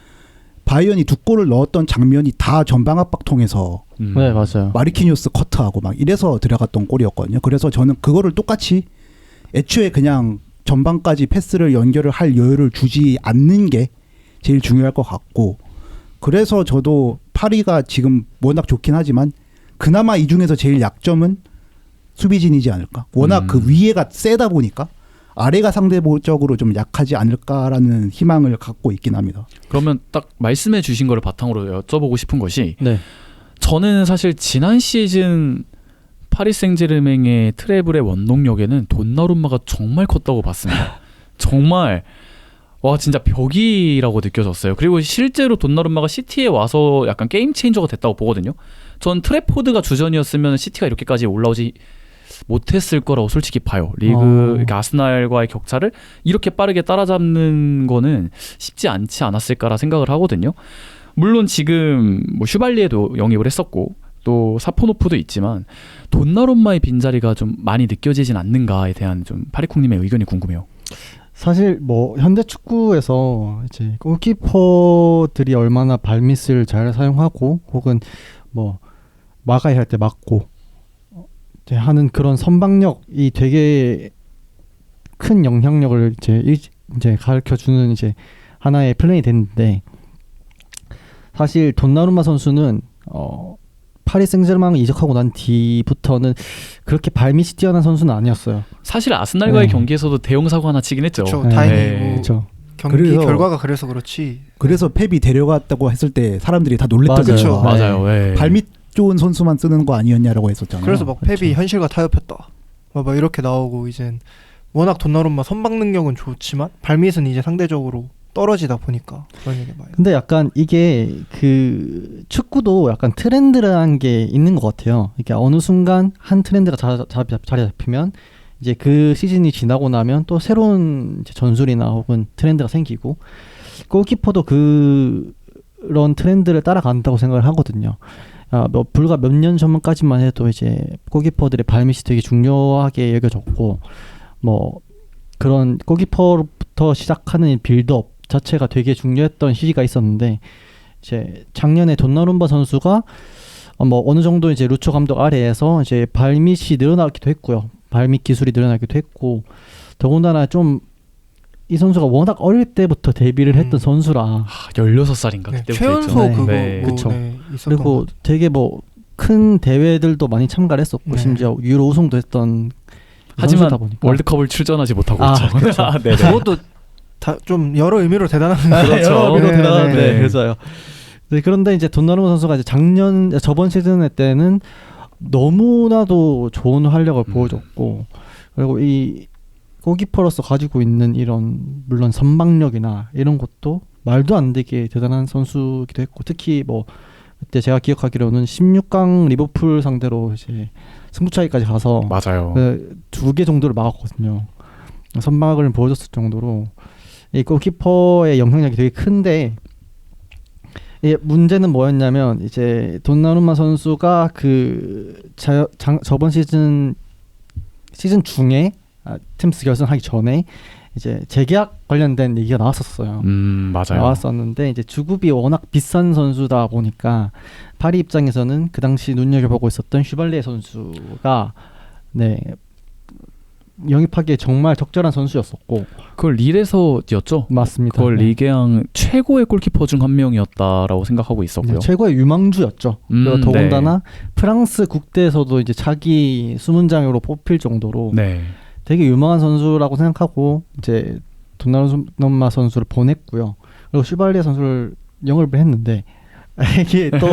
바이언이 두 골을 넣었던 장면이 다 전방 압박 통해서 네, 맞아요. 마르키뉴스 커트하고 막 이래서 들어갔던 골이었거든요. 그래서 저는 그거를 똑같이 애초에 그냥 전방까지 패스를 연결을 할 여유를 주지 않는 게 제일 중요할 것 같고 그래서 저도 파리가 지금 워낙 좋긴 하지만 그나마 이 중에서 제일 약점은 수비진이지 않을까. 워낙 그 위에가 세다 보니까 아래가 상대적으로 좀 약하지 않을까라는 희망을 갖고 있긴 합니다. 그러면 딱 말씀해 주신 거를 바탕으로 여쭤보고 싶은 것이 네. 저는 사실 지난 시즌 파리 생제르맹의 트래블의 원동력에는 돈나룸마가 정말 컸다고 봤습니다. 정말 와 진짜 벽이라고 느껴졌어요. 그리고 실제로 돈나룸마가 시티에 와서 약간 게임 체인저가 됐다고 보거든요. 전 트래포드가 주전이었으면 시티가 이렇게까지 올라오지 못했을 거라고 솔직히 봐요. 리그 아스날과의 격차를 이렇게 빠르게 따라잡는 거는 쉽지 않지 않았을까라 생각을 하거든요. 물론 지금 뭐 슈발리에도 영입을 했었고 또 사포노프도 있지만 돈나룸마의 빈자리가 좀 많이 느껴지진 않는가에 대한 좀 파리콩님의 의견이 궁금해요. 사실 뭐 현대 축구에서 이제 골키퍼들이 얼마나 발밑을 잘 사용하고 혹은 뭐 막아야 할 때 막고 이제 하는 그런 선방력이 되게 큰 영향력을 이제 가르쳐 주는 이제 하나의 플랜이 됐는데 사실 돈나룸마 선수는 파리 생제르맹 이적하고 난 뒤부터는 그렇게 발밑이 뛰어난 선수는 아니었어요. 사실 아스날과의 네. 경기에서도 대형 사고 하나 치긴 했죠. 그렇죠. 네. 다행이고 그렇죠. 경기 그래서- 결과가 그래서 그렇지. 그래서 펩이 데려갔다고 했을 때 사람들이 다 놀랬던 맞아요. 거죠. 맞아요. 네. 발밑 좋은 선수만 쓰는 거 아니었냐라고 했었잖아요. 그래서 막 펩이 현실과 타협했다. 막 이렇게 나오고 이젠 워낙 돈나룸마 선방 능력은 좋지만 발밑은 이제 상대적으로 떨어지다 보니까 그런 얘기 많이. 근데 약간 이게 그 축구도 약간 트렌드라는 게 있는 것 같아요. 이게 어느 순간 한 트렌드가 자리 잡히면 이제 그 시즌이 지나고 나면 또 새로운 이제 전술이나 혹은 트렌드가 생기고 골키퍼도 그런 트렌드를 따라간다고 생각을 하거든요. 뭐 불과 몇 년 전까지만 해도 이제 골키퍼들의 발밑이 되게 중요하게 여겨졌고 뭐 그런 골키퍼부터 시작하는 빌드업 자체가 되게 중요했던 시기가 있었는데 이제 작년에 돈나룸마 선수가 뭐 어느 정도 이제 루초 감독 아래에서 이제 발밑이 늘어나기도 했고요. 발밑 기술이 늘어나기도 했고 더군다나 좀 이 선수가 워낙 어릴 때부터 데뷔를 했던 선수라 16살인가 네, 그때부터 최연소 했죠. 그거 네. 뭐, 그쵸. 네, 있었던 그리고 것 되게 뭐 큰 대회들도 많이 참가를 했었고 네. 심지어 유로 우승도 했던 하지만 선수다 보니까. 월드컵을 출전하지 못하고 아, 있죠. 그쵸. 네네. 그것도 다 좀 여러 의미로 대단한 그렇죠. 여러 의미로 네, 대단한데 네. 맞아요. 네, 그런데 이제 돈나룸마 선수가 이제 저번 시즌 때는 너무나도 좋은 활약을 보여줬고 그리고 이 골키퍼로서 가지고 있는 이런 물론 선방력이나 이런 것도 말도 안 되게 대단한 선수이기도 했고 특히 뭐 그때 제가 기억하기로는 16강 리버풀 상대로 이제 승부차기까지 가서 맞아요. 2개 정도를 막았거든요. 선방을 보여줬을 정도로 이 골키퍼의 영향력이 되게 큰데 예, 문제는 뭐였냐면 이제 돈나루마 선수가 저번 시즌 중에 챔스 결승하기 전에 이제 재계약 관련된 얘기가 나왔었어요. 맞아요. 나왔었는데 이제 주급이 워낙 비싼 선수다 보니까 파리 입장에서는 그 당시 눈여겨보고 있었던 슈발리에 선수가 네 영입하기에 정말 적절한 선수였었고 그걸 릴에서 뛰었죠? 맞습니다. 그걸 네. 리그양 최고의 골키퍼 중 한 명이었다라고 생각하고 있었고요. 네, 최고의 유망주였죠. 그리고 더군다나 프랑스 국대에서도 이제 차기 수문장으로 뽑힐 정도로 네. 되게 유망한 선수라고 생각하고 이제 돈나루마 선수를 보냈고요. 그리고 슈발리에 선수를 영입을 했는데 이게 또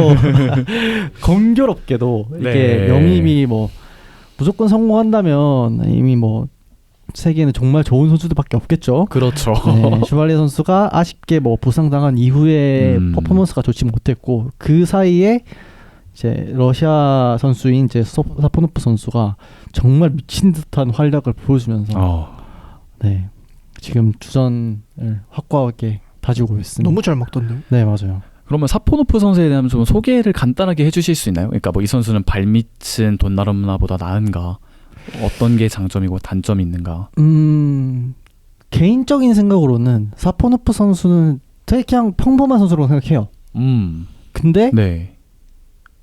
공교롭게도 이게 네. 영입이 뭐 무조건 성공한다면 이미 뭐 세계에는 정말 좋은 선수들밖에 없겠죠. 그렇죠. 네, 슈발리에 선수가 아쉽게 뭐 부상당한 이후에 퍼포먼스가 좋지 못했고 그 사이에 이제 러시아 선수인 이제 사포노프 선수가 정말 미친 듯한 활약을 보여주면서 네 지금 주전을 확고하게 다지고 있습니다. 너무 잘 먹던데요. 네 맞아요. 그러면 사포노프 선수에 대한 좀 소개를 간단하게 해주실 수 있나요? 그러니까 뭐 이 선수는 발밑은 돈나루마보다 나은가? 어떤 게 장점이고 단점이 있는가? 개인적인 생각으로는 사포노프 선수는 되게 그냥 평범한 선수라고 생각해요. 근데 네.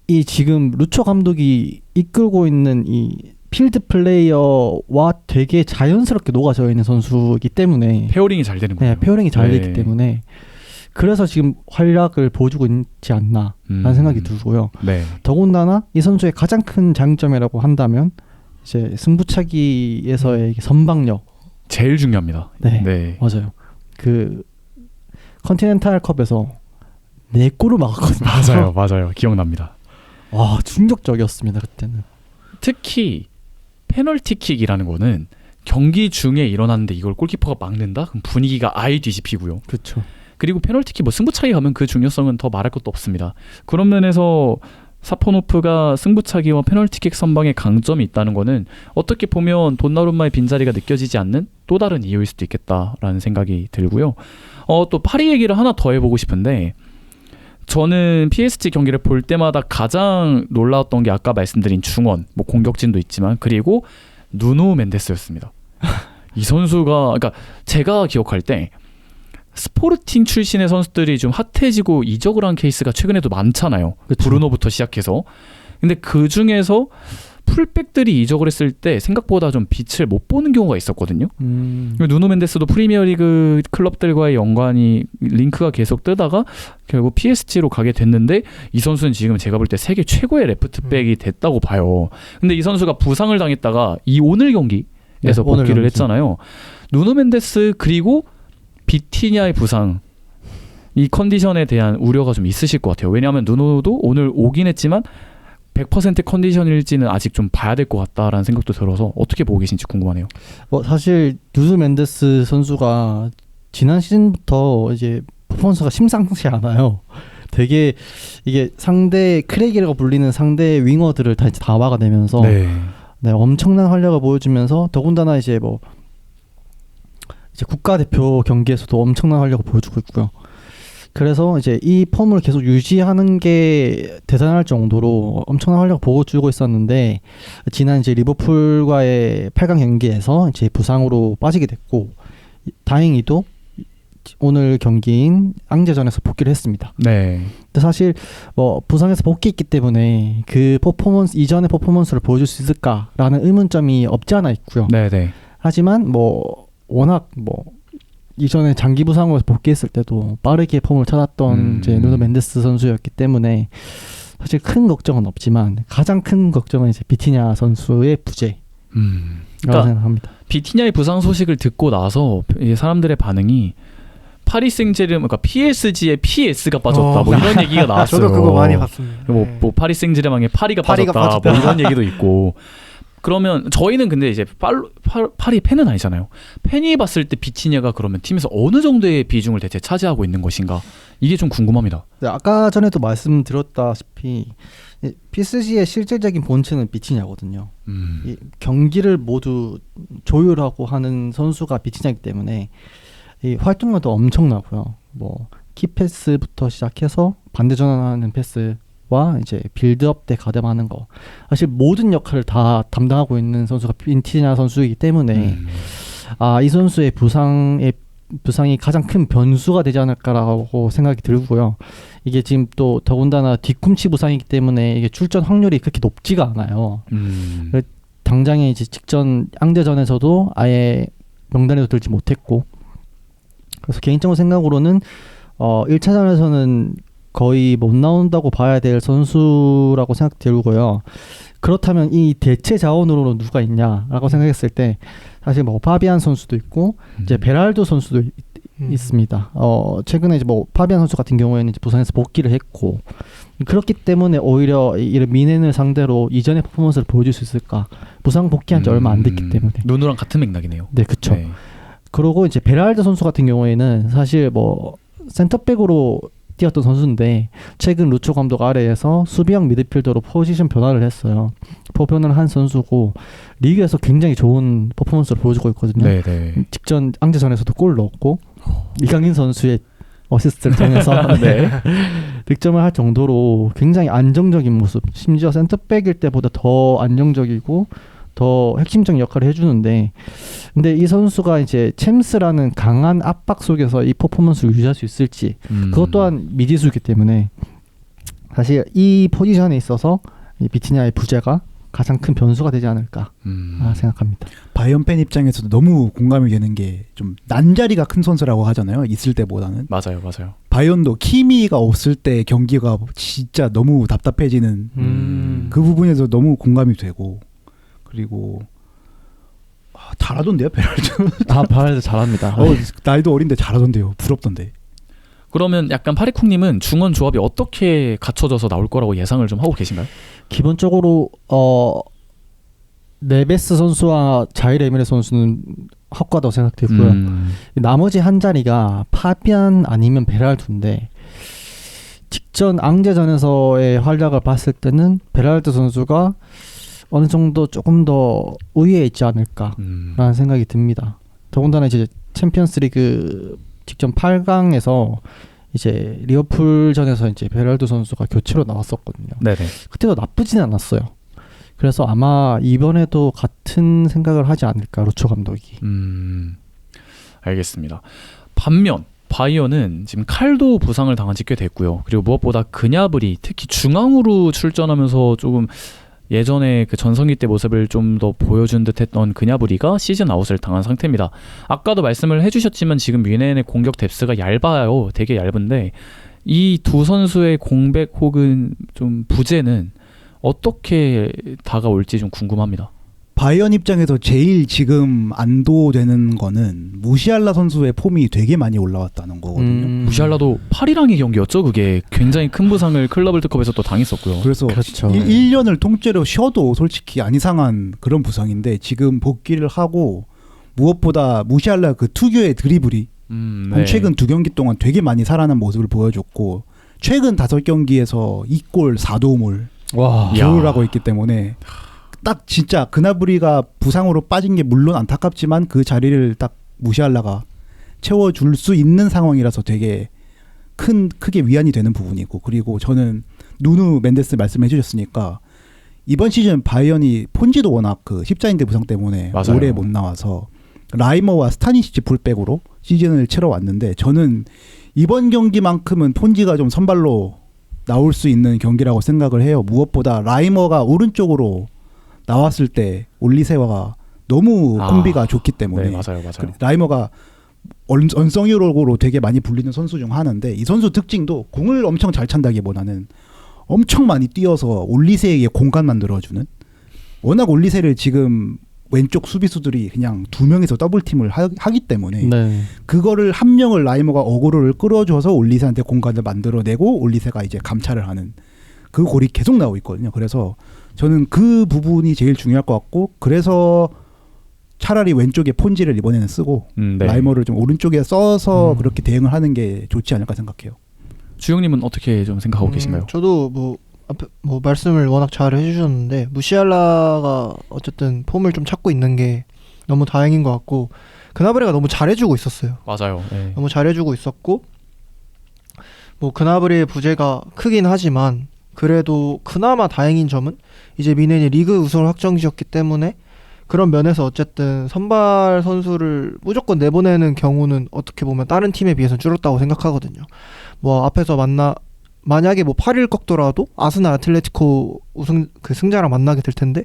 이 지금 루초 감독이 이끌고 있는 이 필드 플레이어와 되게 자연스럽게 녹아져 있는 선수이기 때문에 페어링이 잘 되는 거예요. 네, 페어링이 잘 네. 되기 때문에 그래서 지금 활약을 보여주고 있지 않나라는 생각이 들고요. 네. 더군다나 이 선수의 가장 큰 장점이라고 한다면 이제 승부차기에서의 선방력. 제일 중요합니다. 네, 네. 맞아요. 그 컨티넨탈컵에서 4골을 막았거든요. 맞아요. 기억납니다. 와 충격적이었습니다 그때는. 특히 페널티킥이라는 거는 경기 중에 일어났는데 이걸 골키퍼가 막는다? 그럼 분위기가 아예 뒤집히고요. 그렇죠. 그리고 페널티킥 뭐 승부차기 가면 그 중요성은 더 말할 것도 없습니다. 그런 면에서 사포노프가 승부차기와 페널티킥 선방에 강점이 있다는 거는 어떻게 보면 돈나루마의 빈자리가 느껴지지 않는 또 다른 이유일 수도 있겠다라는 생각이 들고요. 또 파리 얘기를 하나 더 해보고 싶은데 저는 PSG 경기를 볼 때마다 가장 놀라웠던 게 아까 말씀드린 중원, 뭐 공격진도 있지만 그리고 누노 멘데스였습니다. 이 선수가 그러니까 제가 기억할 때 스포르팅 출신의 선수들이 좀 핫해지고 이적을 한 케이스가 최근에도 많잖아요. 그쵸. 브루노부터 시작해서. 근데 그 중에서 풀백들이 이적을 했을 때 생각보다 좀 빛을 못 보는 경우가 있었거든요. 누노 멘데스도 프리미어리그 클럽들과의 연관이 링크가 계속 뜨다가 결국 PSG로 가게 됐는데 이 선수는 지금 제가 볼 때 세계 최고의 레프트백이 됐다고 봐요. 근데 이 선수가 부상을 당했다가 이 오늘 경기에서 복귀를 했잖아요. 누노 멘데스 그리고 비티냐의 부상 이 컨디션에 대한 우려가 좀 있으실 것 같아요. 왜냐하면 누노도 오늘 오긴 했지만 100% 컨디션일지는 아직 좀 봐야 될 것 같다라는 생각도 들어서 어떻게 보고 계신지 궁금하네요. 사실 누노 멘데스 선수가 지난 시즌부터 이제 퍼포먼스가 심상치 않아요. 되게 이게 상대 크랙이라고 불리는 상대 윙어들을 다 막아내면서 네, 엄청난 활약을 보여주면서 더군다나 이제 뭐 이제 국가대표 경기에서도 엄청난 활약을 보여주고 있고요. 그래서 이제 이 폼을 계속 유지하는 게 대단할 정도로 엄청난 활약을 보여주고 있었는데 지난 이제 리버풀과의 8강 경기에서 이제 부상으로 빠지게 됐고 다행히도 오늘 경기인 앙제전에서 복귀를 했습니다. 네. 근데 사실 뭐 부상에서 복귀했기 때문에 그 퍼포먼스 이전의 퍼포먼스를 보여줄 수 있을까라는 의문점이 없지 않아 있고요. 네. 하지만 뭐 워낙 뭐 이전에 장기 부상으로 복귀했을 때도 빠르게 폼을 찾았던 이제 누노 멘데스 선수였기 때문에 사실 큰 걱정은 없지만 가장 큰 걱정은 이제 비티냐 선수의 부재라고 생각합니다. 비티냐의 부상 소식을 듣고 나서 사람들의 반응이 파리 생제르맹 그러니까 PSG의 PS가 빠졌다 뭐 이런 얘기가 나왔어요. 저도 그거 많이 봤습니다. 뭐 파리 생제르맹의 파리가 빠졌다 뭐 이런 얘기도 있고. 그러면 저희는 근데 이제 파리 팬은 아니잖아요. 팬이 봤을 때 비티냐가 그러면 팀에서 어느 정도의 비중을 대체 차지하고 있는 것인가 이게 좀 궁금합니다. 네, 아까 전에도 말씀드렸다시피 PSG의 실질적인 본체는 비티냐거든요. 이 경기를 모두 조율하고 하는 선수가 비티냐이기 때문에 이 활동량도 엄청나고요. 뭐 키패스부터 시작해서 반대 전환하는 패스와 이제 빌드업 때 가담하는 거 사실 모든 역할을 다 담당하고 있는 선수가 빈티냐 선수이기 때문에 이 선수의 부상이 가장 큰 변수가 되지 않을까라고 생각이 들고요. 이게 지금 또 더군다나 뒤꿈치 부상이기 때문에 이게 출전 확률이 그렇게 높지가 않아요. 당장에 이제 직전 앙제전에서도 아예 명단에도 들지 못했고, 그래서 개인적으로 생각으로는 1차전에서는 거의 못 나온다고 봐야 될 선수라고 생각 들고요. 그렇다면 이 대체 자원으로 누가 있냐라고 생각했을 때 사실 뭐 파비안 선수도 있고 이제 베랄도 선수도 있습니다. 최근에 이제 뭐 파비안 선수 같은 경우에는 이제 부산에서 복귀를 했고, 그렇기 때문에 오히려 이런 미넨을 상대로 이전의 퍼포먼스를 보여줄 수 있을까? 부상 복귀한 지 얼마 안 됐기 때문에. 누누랑 같은 맥락이네요. 네, 그렇죠. 네. 그리고 이제 베랄드 선수 같은 경우에는 사실 뭐 센터백으로 뛰었던 선수인데 최근 루초 감독 아래에서 수비형 미드필더로 포지션 변화를 했어요. 포변을 한 선수고 리그에서 굉장히 좋은 퍼포먼스를 보여주고 있거든요. 네네. 직전 앙제전에서도 골 넣었고 이강인 선수의 어시스트를 통해서 득점을 할 정도로 굉장히 안정적인 모습, 심지어 센터백일 때보다 더 안정적이고 더 핵심적인 역할을 해주는데, 근데 이 선수가 이제 챔스라는 강한 압박 속에서 이 퍼포먼스를 유지할 수 있을지 그것 또한 미지수이기 때문에 사실 이 포지션에 있어서 이 비티냐의 부재가 가장 큰 변수가 되지 않을까 생각합니다. 바이언 팬 입장에서도 너무 공감이 되는 게 좀 난자리가 큰 선수라고 하잖아요. 있을 때보다는. 맞아요. 바이언도 키미가 없을 때 경기가 진짜 너무 답답해지는 그 부분에서 너무 공감이 되고, 그리고 잘하던데요, 베랄드. 베랄드 잘합니다. 나이도 어린데 잘하던데요. 부럽던데. 그러면 약간 파리쿵님은 중원 조합이 어떻게 갖춰져서 나올 거라고 예상을 좀 하고 계신가요? 기본적으로 네베스 선수와 자일 에미레 선수는 확고하다고 생각되고요. 나머지 한 자리가 파비안 아니면 베랄드인데 직전 앙제전에서의 활약을 봤을 때는 베랄드 선수가 어느 정도 조금 더 우위에 있지 않을까라는 생각이 듭니다. 더군다나 이제 챔피언스리그 직전 8강에서 이제 리버풀전에서 이제 베랄드 선수가 교체로 나왔었거든요. 네네. 그때도 나쁘진 않았어요. 그래서 아마 이번에도 같은 생각을 하지 않을까, 루초 감독이. 알겠습니다. 반면 바이언은 지금 칼도 부상을 당한 지 꽤 됐고요. 그리고 무엇보다 그냐브리, 특히 중앙으로 출전하면서 조금 예전에 그 전성기 때 모습을 좀 더 보여준 듯했던 그냐브리가 시즌 아웃을 당한 상태입니다. 아까도 말씀을 해주셨지만 지금 뮌헨의 공격 뎁스가 얇아요. 되게 얇은데 이 두 선수의 공백 혹은 좀 부재는 어떻게 다가올지 좀 궁금합니다. 바이언 입장에서 제일 지금 안도되는 거는 무시알라 선수의 폼이 되게 많이 올라왔다는 거거든요. 무시알라도 파리랑의 경기였죠. 그게 굉장히 큰 부상을 클럽 월드컵에서 또 당했었고요. 그래서 그렇죠. 1년을 통째로 쉬어도 솔직히 안 이상한 그런 부상인데 지금 복귀를 하고 무엇보다 무시알라 그 특유의 드리블이 네. 최근 2경기 동안 되게 많이 살아난 모습을 보여줬고 최근 5경기에서 2골 4도움을 기록을 하고 있기 때문에 딱 진짜 그나브리가 부상으로 빠진 게 물론 안타깝지만 그 자리를 딱 무시알라가 채워줄 수 있는 상황이라서 되게 크게 위안이 되는 부분이고, 그리고 저는 누누 멘데스 말씀해 주셨으니까 이번 시즌 바이언이 폰지도 워낙 그 십자인대 부상 때문에 맞아요. 오래 못 나와서 라이머와 스타니시치 풀백으로 시즌을 치러왔는데 저는 이번 경기만큼은 폰지가 좀 선발로 나올 수 있는 경기라고 생각을 해요. 무엇보다 라이머가 오른쪽으로 나왔을 때 올리세와가 너무 콤비가 좋기 때문에. 네, 맞아요. 라이머가 언성유로로 되게 많이 불리는 선수 중 하나인데 이 선수 특징도 공을 엄청 잘 찬다기보다는 엄청 많이 뛰어서 올리세에게 공간 만들어주는, 워낙 올리세를 지금 왼쪽 수비수들이 그냥 2명에서 더블팀을 하기 때문에 그거를 한 명을 라이머가 어그로를 끌어줘서 올리세한테 공간을 만들어내고 올리세가 이제 감찰을 하는 그 골이 계속 나오고 있거든요. 그래서 저는 그 부분이 제일 중요할 것 같고, 그래서 차라리 왼쪽에 폰지를 이번에는 쓰고 네. 라이머를 좀 오른쪽에 써서 그렇게 대응을 하는 게 좋지 않을까 생각해요. 주영님은 어떻게 좀 생각하고 계신가요? 저도 앞에 말씀을 워낙 잘 해주셨는데 무시알라가 어쨌든 폼을 좀 찾고 있는 게 너무 다행인 것 같고, 그나브레가 너무 잘해주고 있었어요. 맞아요. 네. 너무 잘해주고 있었고, 뭐 그나브리의 부재가 크긴 하지만 그래도 그나마 다행인 점은 이제 미넨이 리그 우승을 확정지었기 때문에 그런 면에서 어쨌든 선발 선수를 무조건 내보내는 경우는 어떻게 보면 다른 팀에 비해서 줄었다고 생각하거든요. 뭐 앞에서 만약에 뭐 8일 꺾더라도 아스날 아틀레티코 우승 그 승자랑 만나게 될 텐데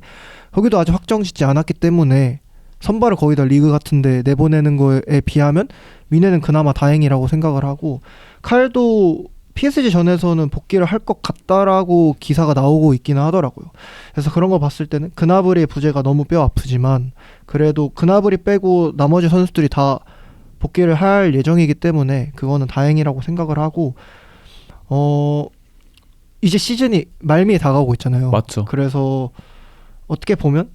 거기도 아직 확정짓지 않았기 때문에 선발을 거의 다 리그 같은데 내보내는 거에 비하면 미네는 그나마 다행이라고 생각을 하고 칼도 PSG 전에서는 복귀를 할 것 같다라고 기사가 나오고 있기는 하더라고요. 그래서 그런 거 봤을 때는 그나브리의 부재가 너무 뼈 아프지만 그래도 그나브리 빼고 나머지 선수들이 다 복귀를 할 예정이기 때문에 그거는 다행이라고 생각을 하고 이제 시즌이 말미에 다가오고 있잖아요. 맞죠. 그래서 어떻게 보면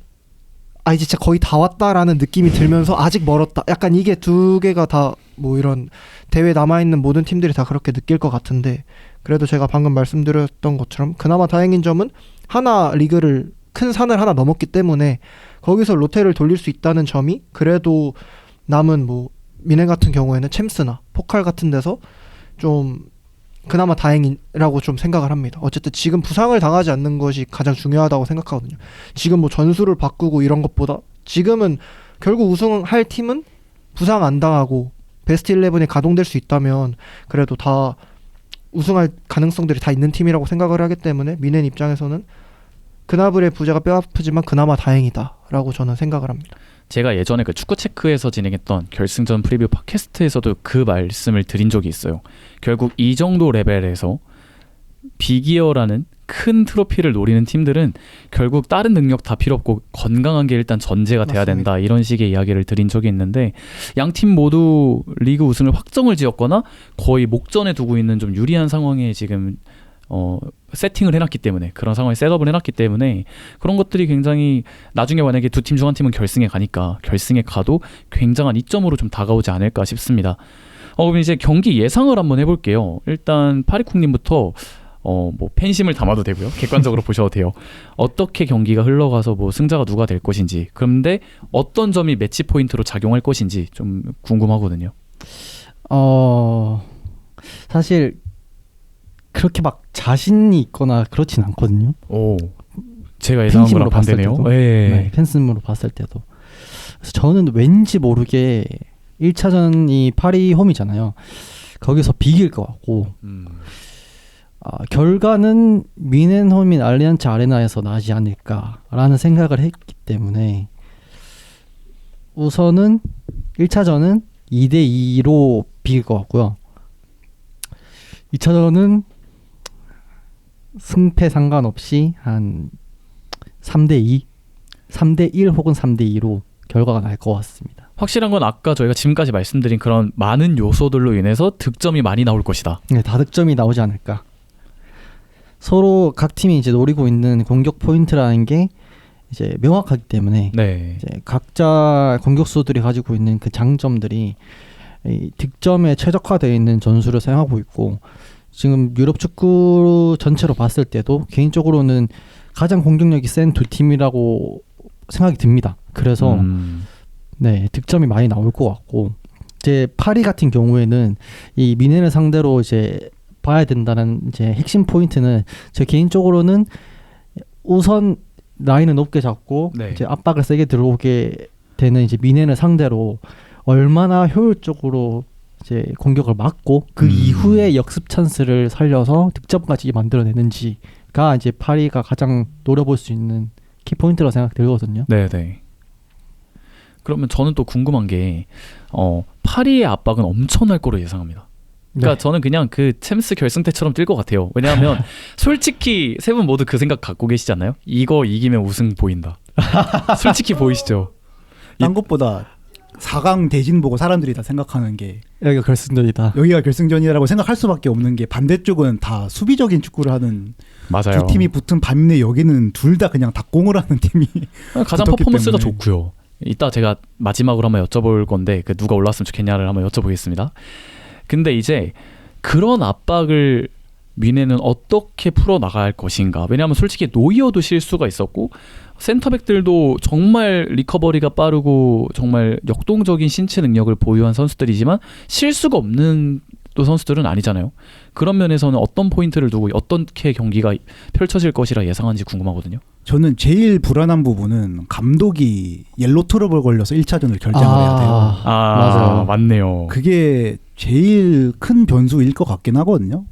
이제 진짜 거의 다 왔다라는 느낌이 들면서 아직 멀었다. 약간 이게 두 개가 다 뭐 이런 대회 남아있는 모든 팀들이 다 그렇게 느낄 것 같은데 그래도 제가 방금 말씀드렸던 것처럼 그나마 다행인 점은 하나 리그를 큰 산을 하나 넘었기 때문에 거기서 로테를 돌릴 수 있다는 점이 그래도 남은 뭐 미넨 같은 경우에는 챔스나 포칼 같은 데서 좀 그나마 다행이라고 좀 생각을 합니다. 어쨌든 지금 부상을 당하지 않는 것이 가장 중요하다고 생각하거든요. 지금 뭐 전술을 바꾸고 이런 것보다 지금은 결국 우승할 팀은 부상 안 당하고 베스트 11이 가동될 수 있다면 그래도 다 우승할 가능성들이 다 있는 팀이라고 생각을 하기 때문에 미넨 입장에서는 그나브리의 부재가 뼈 아프지만 그나마 다행이다라고 저는 생각을 합니다. 제가 예전에 그 축구체크에서 진행했던 결승전 프리뷰 팟캐스트에서도 그 말씀을 드린 적이 있어요. 결국 이 정도 레벨에서 빅이어라는 큰 트로피를 노리는 팀들은 결국 다른 능력 다 필요 없고 건강한 게 일단 전제가 돼야 된다. 이런 식의 이야기를 드린 적이 있는데 양 팀 모두 리그 우승을 확정을 지었거나 거의 목전에 두고 있는 좀 유리한 상황에 지금 세팅을 해놨기 때문에 그런 상황에 셋업을 해놨기 때문에 그런 것들이 굉장히 나중에 만약에 두 팀 중 한 팀은 결승에 가니까 결승에 가도 굉장한 이점으로 좀 다가오지 않을까 싶습니다. 그럼 이제 경기 예상을 한번 해볼게요. 일단 파리쿵님부터 뭐 팬심을 담아도 되고요. 객관적으로 보셔도 돼요. 어떻게 경기가 흘러가서 뭐 승자가 누가 될 것인지 그런데 어떤 점이 매치 포인트로 작용할 것인지 좀 궁금하거든요. 사실 그렇게 막 자신이 있거나 그렇진 않거든요. 오, 제가 예상한 거랑 반대네요. 네, 팬심으로 봤을 때도. 그래서 저는 왠지 모르게 1차전이 파리 홈이잖아요. 거기서 비길 것 같고 결과는 미넨 홈인 알리안츠 아레나에서 나지 않을까라는 생각을 했기 때문에 우선은 1차전은 2대2로 비길 것 같고요. 2차전은 승패 상관없이 한 3대2, 3대1 혹은 3대2로 결과가 날 것 같습니다. 확실한 건 아까 저희가 지금까지 말씀드린 그런 많은 요소들로 인해서 득점이 많이 나올 것이다. 네, 다득점이 나오지 않을까. 서로 각 팀이 이제 노리고 있는 공격 포인트라는 게 이제 명확하기 때문에 네. 이제 각자 공격수들이 가지고 있는 그 장점들이 이 득점에 최적화되어 있는 전술을 사용하고 있고 지금 유럽 축구 전체로 봤을 때도 개인적으로는 가장 공격력이 센 두 팀이라고 생각이 듭니다. 그래서 네, 득점이 많이 나올 것 같고 이제 파리 같은 경우에는 이 미넨을 상대로 이제 봐야 된다는 이제 핵심 포인트는 제 개인적으로는 우선 라인을 높게 잡고 네. 이제 압박을 세게 들어오게 되는 이제 미넨을 상대로 얼마나 효율적으로 이제 공격을 막고 그 이후에 역습 찬스를 살려서 득점까지 만들어내는지가 이제 파리가 가장 노려볼 수 있는 키 포인트라고 생각되거든요. 네. 그러면 저는 또 궁금한 게 파리의 압박은 엄청날 거로 예상합니다. 그러니까 네. 저는 그냥 그 챔스 결승 때처럼 뛸 것 같아요. 왜냐하면 솔직히 세 분 모두 그 생각 갖고 계시잖아요. 이거 이기면 우승 보인다. 솔직히 보이시죠? 딴 것보다 4강 대진 보고 사람들이 다 생각하는 게 여기가 결승전이다. 여기가 결승전이라고 생각할 수밖에 없는 게 반대쪽은 다 수비적인 축구를 하는 맞아요. 두 팀이 붙은 반면에 여기는 둘 다 그냥 닭공을 하는 팀이 가장 붙었기 퍼포먼스가 때문에. 좋고요. 이따 제가 마지막으로 한번 여쭤볼 건데 그 누가 올랐으면 좋겠냐를 한번 여쭤보겠습니다. 근데 이제 그런 압박을 미네는 어떻게 풀어나갈 것인가. 왜냐하면 솔직히 노이어도 실수가 있었고 센터백들도 정말 리커버리가 빠르고 정말 역동적인 신체 능력을 보유한 선수들이지만 실수가 없는 또 선수들은 아니잖아요. 그런 면에서는 어떤 포인트를 두고 어떻게 경기가 펼쳐질 것이라 예상하는지 궁금하거든요. 저는 제일 불안한 부분은 감독이 옐로 트러블 걸려서 1차전을 결정을 해야 돼요. 맞아요. 맞네요. 그게 제일 큰 변수일 것 같긴 하거든요.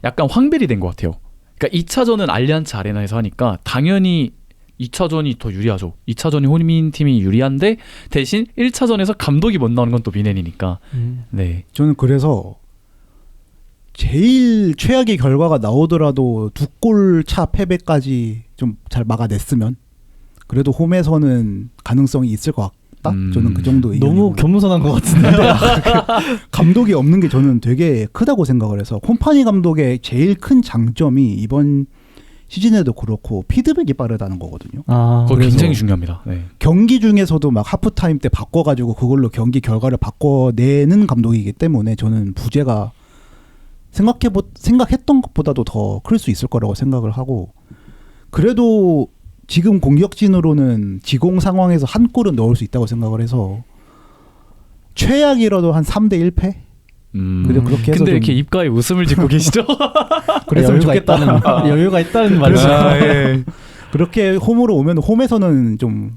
약간 황벨이 된 것 같아요. 그러니까 2차전은 알리안츠 아레나에서 하니까 당연히 2차전이 더 유리하죠. 2차전이 호민팀이 유리한데 대신 1차전에서 감독이 못 나오는 건 또 미넨이니까. 네. 저는 그래서 제일 최악의 결과가 나오더라도 2골 차 패배까지 좀 잘 막아냈으면 그래도 홈에서는 가능성이 있을 것 같다. 저는 그 정도 의견이고. 너무 겸손한 것 같은데요. 감독이 없는 게 저는 되게 크다고 생각을 해서 콤파니 감독의 제일 큰 장점이 이번 시즌에도 그렇고 피드백이 빠르다는 거거든요. 그거 그래서 굉장히 중요합니다. 네. 경기 중에서도 막 하프타임 때 바꿔가지고 그걸로 경기 결과를 바꿔내는 감독이기 때문에 저는 부재가 생각했던 것보다도 더 클 수 있을 거라고 생각을 하고 그래도 지금 공격진으로는 지공 상황에서 한 골은 넣을 수 있다고 생각을 해서 최악이라도 한 3대 1패? 그래도 그렇게 해서 근데 좀 이렇게 입가에 웃음을 짓고 계시죠? 그랬으면 좋겠다는 여유가 있다는 말이죠. 예. 그렇게 홈으로 오면 홈에서는 좀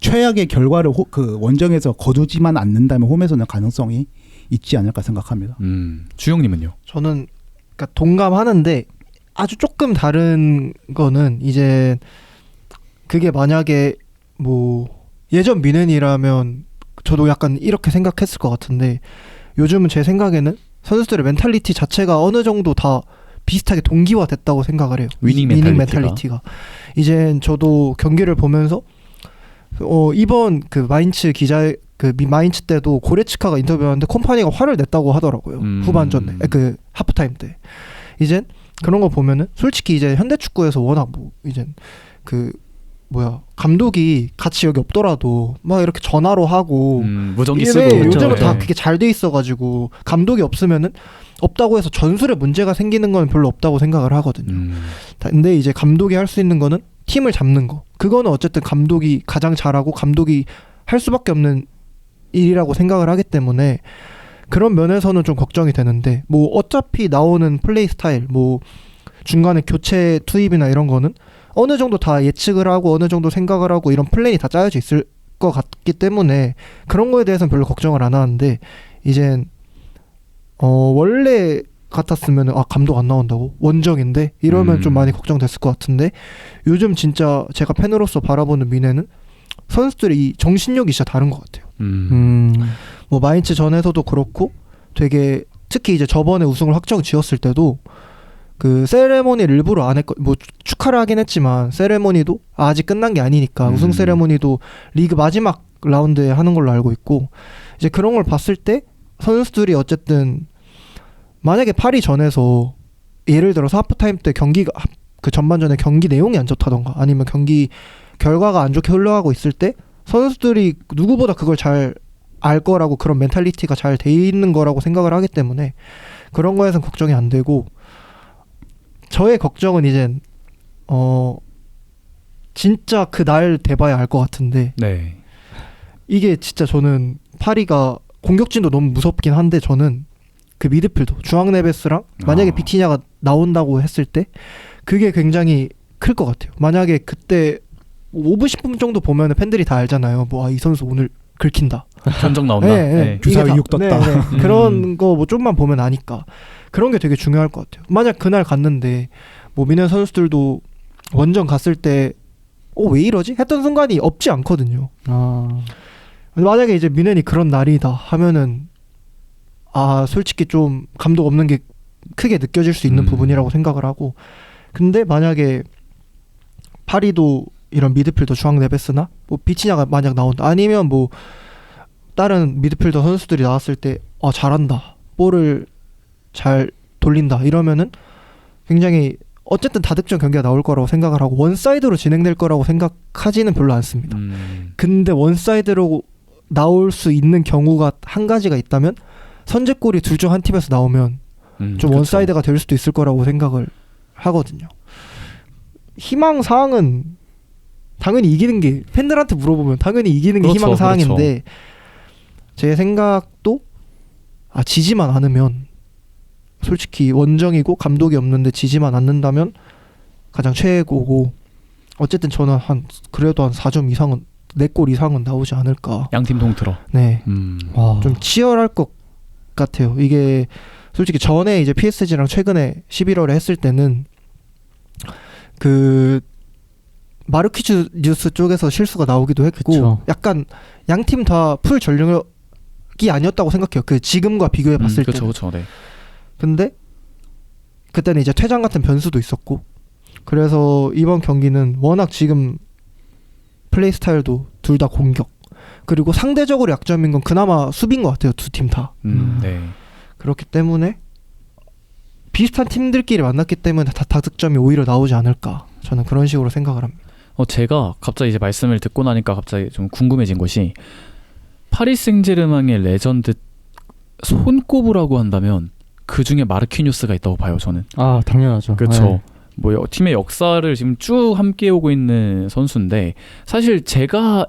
최악의 결과를 그 원정에서 거두지만 않는다면 홈에서는 가능성이 있지 않을까 생각합니다. 주영님은요? 저는 그러니까 동감하는데 아주 조금 다른 거는 이제 그게 만약에 뭐 예전 미넨이라면 저도 약간 이렇게 생각했을 것 같은데 요즘은 제 생각에는 선수들의 멘탈리티 자체가 어느 정도 다 비슷하게 동기화됐다고 생각을 해요. 위닝 멘탈리티가. 이젠 저도 경기를 보면서 이번 그 마인츠 마인츠 때도 고레츠카가 인터뷰하는데 콤파니가 화를 냈다고 하더라고요. 후반전에 그 하프타임 때. 이젠 그런 거 보면은 솔직히 이제 현대축구에서 워낙 뭐 이젠 감독이 같이 여기 없더라도 막 이렇게 전화로 하고 무전기 이게 쓰고 요즘은 그렇죠. 다 네. 그게 잘 돼 있어가지고 감독이 없으면은 없다고 해서 전술에 문제가 생기는 건 별로 없다고 생각을 하거든요. 근데 이제 감독이 할 수 있는 거는 팀을 잡는 거. 그거는 어쨌든 감독이 가장 잘하고 감독이 할 수밖에 없는 일이라고 생각을 하기 때문에 그런 면에서는 좀 걱정이 되는데 뭐 어차피 나오는 플레이 스타일 뭐 중간에 교체 투입이나 이런 거는 어느 정도 다 예측을 하고 어느 정도 생각을 하고 이런 플랜이 다 짜여져 있을 것 같기 때문에 그런 거에 대해서는 별로 걱정을 안 하는데 이젠 원래 같았으면 감독 안 나온다고? 원정인데? 이러면 좀 많이 걱정됐을 것 같은데 요즘 진짜 제가 팬으로서 바라보는 미네는 선수들의 이 정신력이 진짜 다른 것 같아요. 뭐 마인츠 전에서도 그렇고 되게 특히 이제 저번에 우승을 확정 지었을 때도 그 세레모니를 일부러 안 했고 뭐 축하를 하긴 했지만 세레모니도 아직 끝난 게 아니니까 우승 세레모니도 리그 마지막 라운드에 하는 걸로 알고 있고 이제 그런 걸 봤을 때 선수들이 어쨌든 만약에 파리 전에서 예를 들어서 하프타임 때 경기가 그 전반전에 경기 내용이 안 좋다던가 아니면 경기 결과가 안 좋게 흘러가고 있을 때 선수들이 누구보다 그걸 잘 알 거라고 그런 멘탈리티가 잘 돼 있는 거라고 생각을 하기 때문에 그런 거에선 걱정이 안 되고 저의 걱정은 이젠 진짜 그 날 돼봐야 알 것 같은데 네. 이게 진짜 저는 파리가 공격진도 너무 무섭긴 한데 저는 그 미드필더 주앙 네베스랑 만약에 비티냐가 나온다고 했을 때 그게 굉장히 클 것 같아요. 만약에 그때 5분 10분 정도 보면 팬들이 다 알잖아요. 뭐 이 선수 오늘 긁힌다. 전적 나온다. 네, 네. 네. 주사 의혹 떴다. 그런 거 뭐 좀만 보면 아니까 그런 게 되게 중요할 것 같아요. 만약 그날 갔는데 뭐 미넨 선수들도 원정 갔을 때 왜 이러지? 했던 순간이 없지 않거든요. 만약에 이제 미넨이 그런 날이다 하면은 솔직히 좀 감독 없는 게 크게 느껴질 수 있는 부분이라고 생각을 하고 근데 만약에 파리도 이런 미드필더 주앙 네베스나 뭐 비치냐가 만약 나온다 아니면 뭐 다른 미드필더 선수들이 나왔을 때 잘한다 볼을 잘 돌린다 이러면은 굉장히 어쨌든 다득점 경기가 나올 거라고 생각을 하고 원사이드로 진행될 거라고 생각하지는 별로 않습니다. 근데 원사이드로 나올 수 있는 경우가 한 가지가 있다면 선제골이 둘 중 한 팀에서 나오면 좀 그쵸. 원사이드가 될 수도 있을 거라고 생각을 하거든요. 희망 사항은 당연히 이기는 게 팬들한테 물어보면 당연히 이기는 게 그렇죠, 희망 사항인데 제 생각도 지지만 않으면 솔직히 원정이고 감독이 없는데 지지만 않는다면 가장 최고고 어쨌든 저는 그래도 한 4점 이상은 4골 이상은 나오지 않을까. 양팀 통틀어. 네. 와. 좀 치열할 것 같아요. 이게 솔직히 전에 이제 PSG랑 최근에 11월에 했을 때는 그 마르퀴즈 뉴스 쪽에서 실수가 나오기도 했고 그쵸. 약간 양팀 다 풀 전력이 아니었다고 생각해요. 그 지금과 비교해 봤을 때. 그렇죠. 네. 근데 그때는 이제 퇴장 같은 변수도 있었고 그래서 이번 경기는 워낙 지금 플레이 스타일도 둘 다 공격 그리고 상대적으로 약점인 건 그나마 수비인 것 같아요. 두 팀 다. 네. 그렇기 때문에 비슷한 팀들끼리 만났기 때문에 다득점이 오히려 나오지 않을까 저는 그런 식으로 생각을 합니다. 제가 갑자기 이제 말씀을 듣고 나니까 갑자기 좀 궁금해진 것이 파리 생제르맹의 레전드 손꼽으라고 한다면 그 중에 마르키뉴스가 있다고 봐요. 저는. 아 당연하죠. 그렇죠. 네. 뭐 팀의 역사를 지금 쭉 함께 오고 있는 선수인데 사실 제가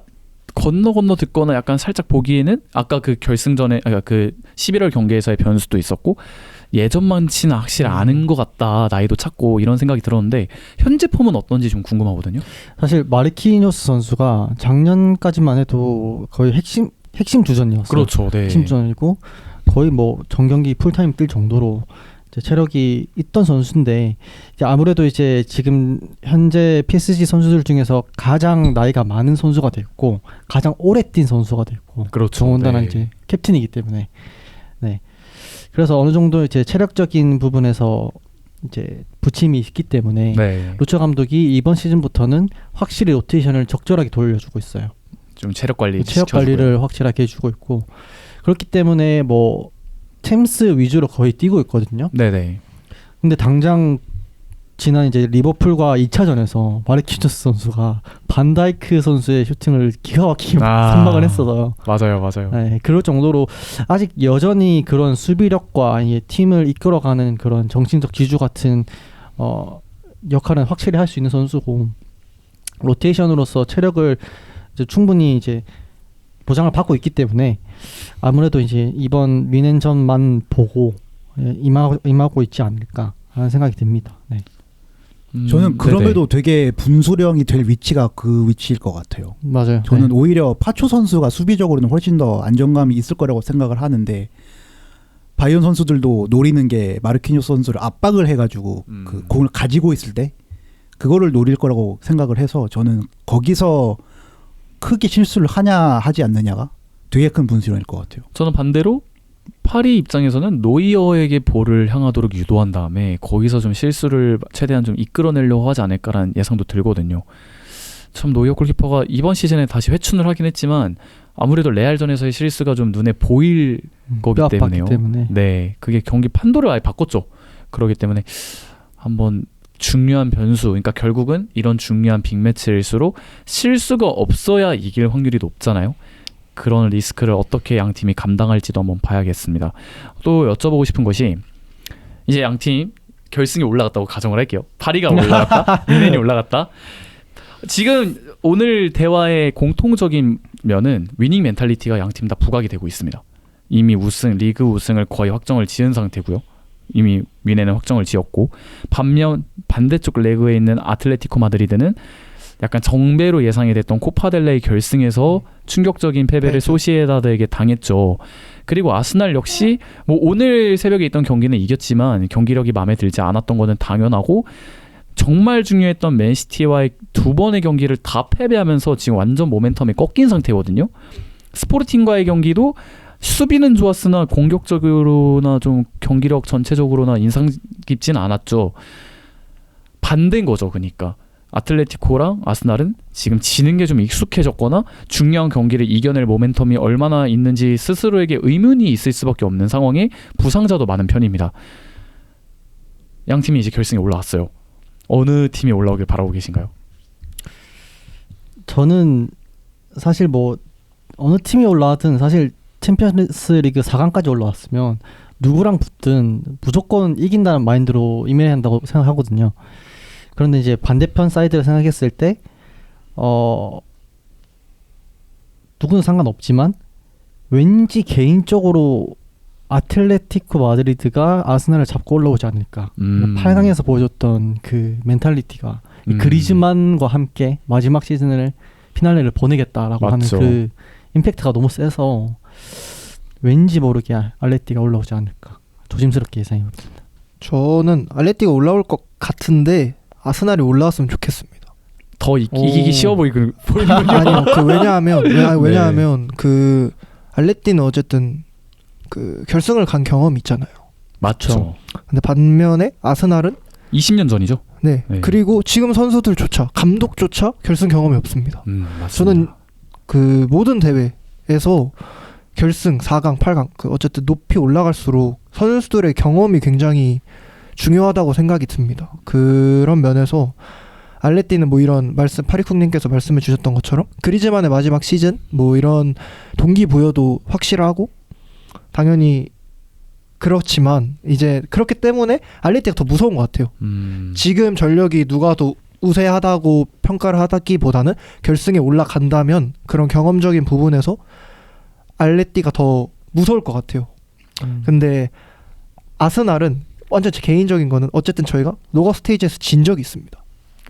건너 듣거나 약간 살짝 보기에는 아까 그 결승전에 그 11월 경기에서의 변수도 있었고 예전만치는 확실히 아는 것 같다. 나이도 찼고 이런 생각이 들었는데 현재 폼은 어떤지 좀 궁금하거든요. 사실 마르키뉴스 선수가 작년까지만 해도 거의 핵심 주전이었어요. 그렇죠. 네. 핵심 주전이고 거의 뭐 전경기 풀타임 뛸 정도로 이제 체력이 있던 선수인데 이제 아무래도 이제 지금 현재 PSG 선수들 중에서 가장 나이가 많은 선수가 됐고 가장 오래 뛴 선수가 됐고 그렇죠. 더군다나 네. 이제 캡틴이기 때문에 네. 그래서 어느 정도 이제 체력적인 부분에서 이제 부침이 있기 때문에 네. 루처 감독이 이번 시즌부터는 확실히 로테이션을 적절하게 돌려주고 있어요. 좀 체력 관리 체력 관리를 확실하게 해주고 있고 그렇기 때문에 뭐 챔스 위주로 거의 뛰고 있거든요. 네네. 근데 당장 지난 이제 리버풀과 2차전에서 마르키뉴스 선수가 반다이크 선수의 슈팅을 기가 막히게 선방을 했어서 맞아요. 네, 그럴 정도로 아직 여전히 그런 수비력과 팀을 이끌어가는 그런 정신적 지주 같은 역할은 확실히 할 수 있는 선수고 로테이션으로서 체력을 이제 충분히 이제 보장을 받고 있기 때문에 아무래도 이제 이번 미넨전만 보고 임하고 있지 않을까 하는 생각이 듭니다. 네. 저는 그럼에도 네네. 되게 분수령이 될 위치가 그 위치일 것 같아요. 맞아요. 저는 네. 오히려 파초 선수가 수비적으로는 훨씬 더 안정감이 있을 거라고 생각을 하는데 바이언 선수들도 노리는 게 마르키뉴스 선수를 압박을 해가지고 그 공을 가지고 있을 때 그거를 노릴 거라고 생각을 해서 저는 거기서 크게 실수를 하지 않느냐가 되게 큰 분수령일 것 같아요. 저는 반대로 파리 입장에서는 노이어에게 볼을 향하도록 유도한 다음에 거기서 좀 실수를 최대한 좀 이끌어내려고 하지 않을까라는 예상도 들거든요. 참 노이어 골키퍼가 이번 시즌에 다시 회춘을 하긴 했지만 아무래도 레알전에서의 실수가 좀 눈에 보일 거기 때문에요. 때문에. 네, 그게 경기 판도를 아예 바꿨죠. 그렇기 때문에 한번 중요한 변수, 그러니까 결국은 이런 중요한 빅매치일수록 실수가 없어야 이길 확률이 높잖아요. 그런 리스크를 어떻게 양 팀이 감당할지도 한번 봐야겠습니다. 또 여쭤보고 싶은 것이 이제 양 팀 결승에 올라갔다고 가정을 할게요. 파리가 올라갔다, 미넨이 올라갔다. 지금 오늘 대화의 공통적인 면은 위닝 멘탈리티가 양 팀 다 부각이 되고 있습니다. 이미 리그 우승을 거의 확정을 지은 상태고요. 이미 미넨은 확정을 지었고 반면 반대쪽 레그에 있는 아틀레티코 마드리드는 약간 정배로 예상이 됐던 코파델레이 결승에서 충격적인 패배를 소시에다드에게 당했죠. 그리고 아스날 역시 뭐 오늘 새벽에 있던 경기는 이겼지만 경기력이 마음에 들지 않았던 거는 당연하고 정말 중요했던 맨시티와의 두 번의 경기를 다 패배하면서 지금 완전 모멘텀이 꺾인 상태거든요. 스포르팅과의 경기도 수비는 좋았으나 공격적으로나 좀 경기력 전체적으로나 인상 깊진 않았죠. 반대인 거죠. 그러니까 아틀레티코랑 아스날은 지금 지는 게 좀 익숙해졌거나 중요한 경기를 이겨낼 모멘텀이 얼마나 있는지 스스로에게 의문이 있을 수밖에 없는 상황에 부상자도 많은 편입니다. 양 팀이 이제 결승에 올라왔어요. 어느 팀이 올라오길 바라고 계신가요? 저는 사실 뭐 어느 팀이 올라왔든 사실 챔피언스 리그 4강까지 올라왔으면 누구랑 붙든 무조건 이긴다는 마인드로 임해야 한다고 생각하거든요. 그런데 이제 반대편 사이드를 생각했을 때 누구는 상관없지만 왠지 개인적으로 아틀레티코 마드리드가 아스날을 잡고 올라오지 않을까. 8강에서 보여줬던 그 멘탈리티가 이 그리즈만과 함께 마지막 시즌을 피날레를 보내겠다라고 맞죠. 하는 그 임팩트가 너무 세서 왠지 모르게 알레티가 올라오지 않을까 조심스럽게 예상해봅니다. 저는 알레티가 올라올 것 같은데 아스날이 올라왔으면 좋겠습니다. 더 이기기 쉬워 보이는군요. 아니요, 왜냐하면 그 알레티는 어쨌든 그 결승을 간 경험이 있잖아요. 맞죠. 근데 반면에 아스날은 20년 전이죠. 네. 그리고 지금 선수들조차 감독조차 결승 경험이 없습니다. 맞습니다. 저는 그 모든 대회에서 결승, 4강, 8강 그 어쨌든 높이 올라갈수록 선수들의 경험이 굉장히 중요하다고 생각이 듭니다. 그런 면에서 알레티는 뭐 이런 말씀 파리쿡님께서 말씀해 주셨던 것처럼 그리즈만의 마지막 시즌 뭐 이런 동기부여도 확실하고 당연히 그렇지만 이제 그렇기 때문에 알레티가 더 무서운 것 같아요. 지금 전력이 누가 더 우세하다고 평가를 하다기보다는 결승에 올라간다면 그런 경험적인 부분에서 알레티가 더 무서울 것 같아요. 근데 아스날은 완전 제 개인적인 거는 어쨌든 저희가 노가 스테이지에서 진 적이 있습니다.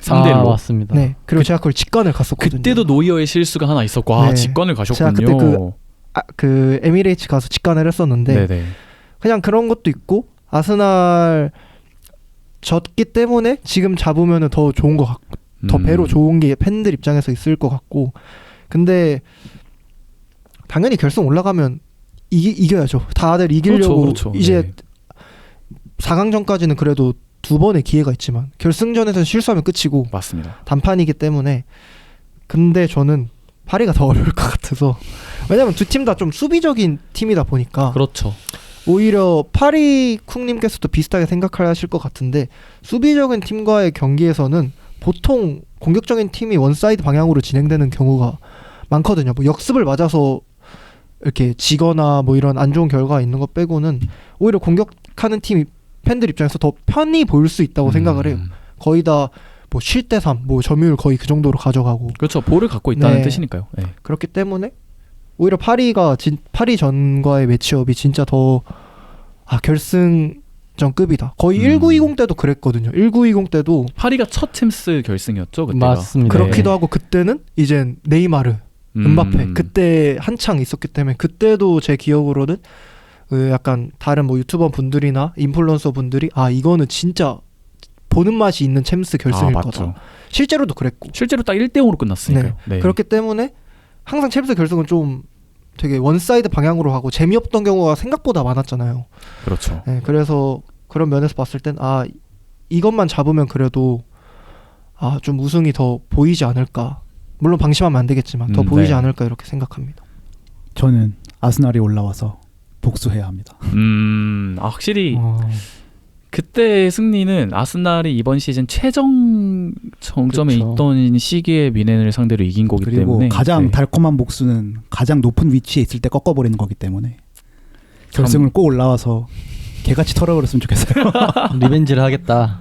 3대1로. 맞습니다. 네. 그리고 제가 그걸 직관을 갔었거든요. 그때도 노이어의 실수가 하나 있었고 네. 직관을 가셨군요. 제가 그때 그 에미레이츠 가서 직관을 했었는데 네네. 그냥 그런 것도 있고 아스날 졌기 때문에 지금 잡으면 더 좋은 것 같고 더 배로 좋은 게 팬들 입장에서 있을 것 같고 근데 당연히 결승 올라가면 이겨야죠. 다들 이기려고 그렇죠. 이제 네. 4강전까지는 그래도 2번의 기회가 있지만 결승전에서는 실수하면 끝이고 맞습니다. 단판이기 때문에 근데 저는 파리가 더 어려울 것 같아서 왜냐면 두 팀 다 좀 수비적인 팀이다 보니까 그렇죠. 오히려 파리 쿵님께서도 비슷하게 생각하실 것 같은데 수비적인 팀과의 경기에서는 보통 공격적인 팀이 원사이드 방향으로 진행되는 경우가 많거든요. 뭐 역습을 맞아서 이렇게 지거나 뭐 이런 안 좋은 결과가 있는 것 빼고는 오히려 공격하는 팀이 팬들 입장에서 더 편히 보일 수 있다고 생각을 해요. 거의 다 뭐 7대 3, 뭐 점유율 거의 그 정도로 가져가고. 그렇죠. 볼을 갖고 있다는 네. 뜻이니까요. 네. 그렇기 때문에 오히려 파리 전과의 매치업이 진짜 더 결승전급이다. 거의 1920 때도 그랬거든요. 1920 때도 파리가 첫 챔스 결승이었죠. 그때가. 맞습니다. 그렇기도 하고 그때는 이제 네이마르, 음바페 그때 한창 있었기 때문에 그때도 제 기억으로는 그 약간 다른 뭐 유튜버 분들이나 인플루언서 분들이 이거는 진짜 보는 맛이 있는 챔스 결승일 거다. 실제로도 그랬고. 실제로 딱 1대0으로 끝났으니까요. 네. 그렇기 때문에 항상 챔스 결승은 좀 되게 원사이드 방향으로 하고 재미없던 경우가 생각보다 많았잖아요. 그렇죠. 네, 그래서 그런 면에서 봤을 땐 이것만 잡으면 그래도 좀 우승이 더 보이지 않을까. 물론 방심하면 안 되겠지만 더 보이지 않을까 이렇게 생각합니다. 저는 아스날이 올라와서 복수해야 합니다. 확실히 그때의 승리는 아스날이 이번 시즌 최정 정점에 그렇죠. 있던 시기에 미넨을 상대로 이긴 거기 그리고 때문에 가장 달콤한 복수는 가장 높은 위치에 있을 때 꺾어버리는 거기 때문에 결승을 꼭 올라와서 개같이 털어버렸으면 좋겠어요. 리벤지를 하겠다.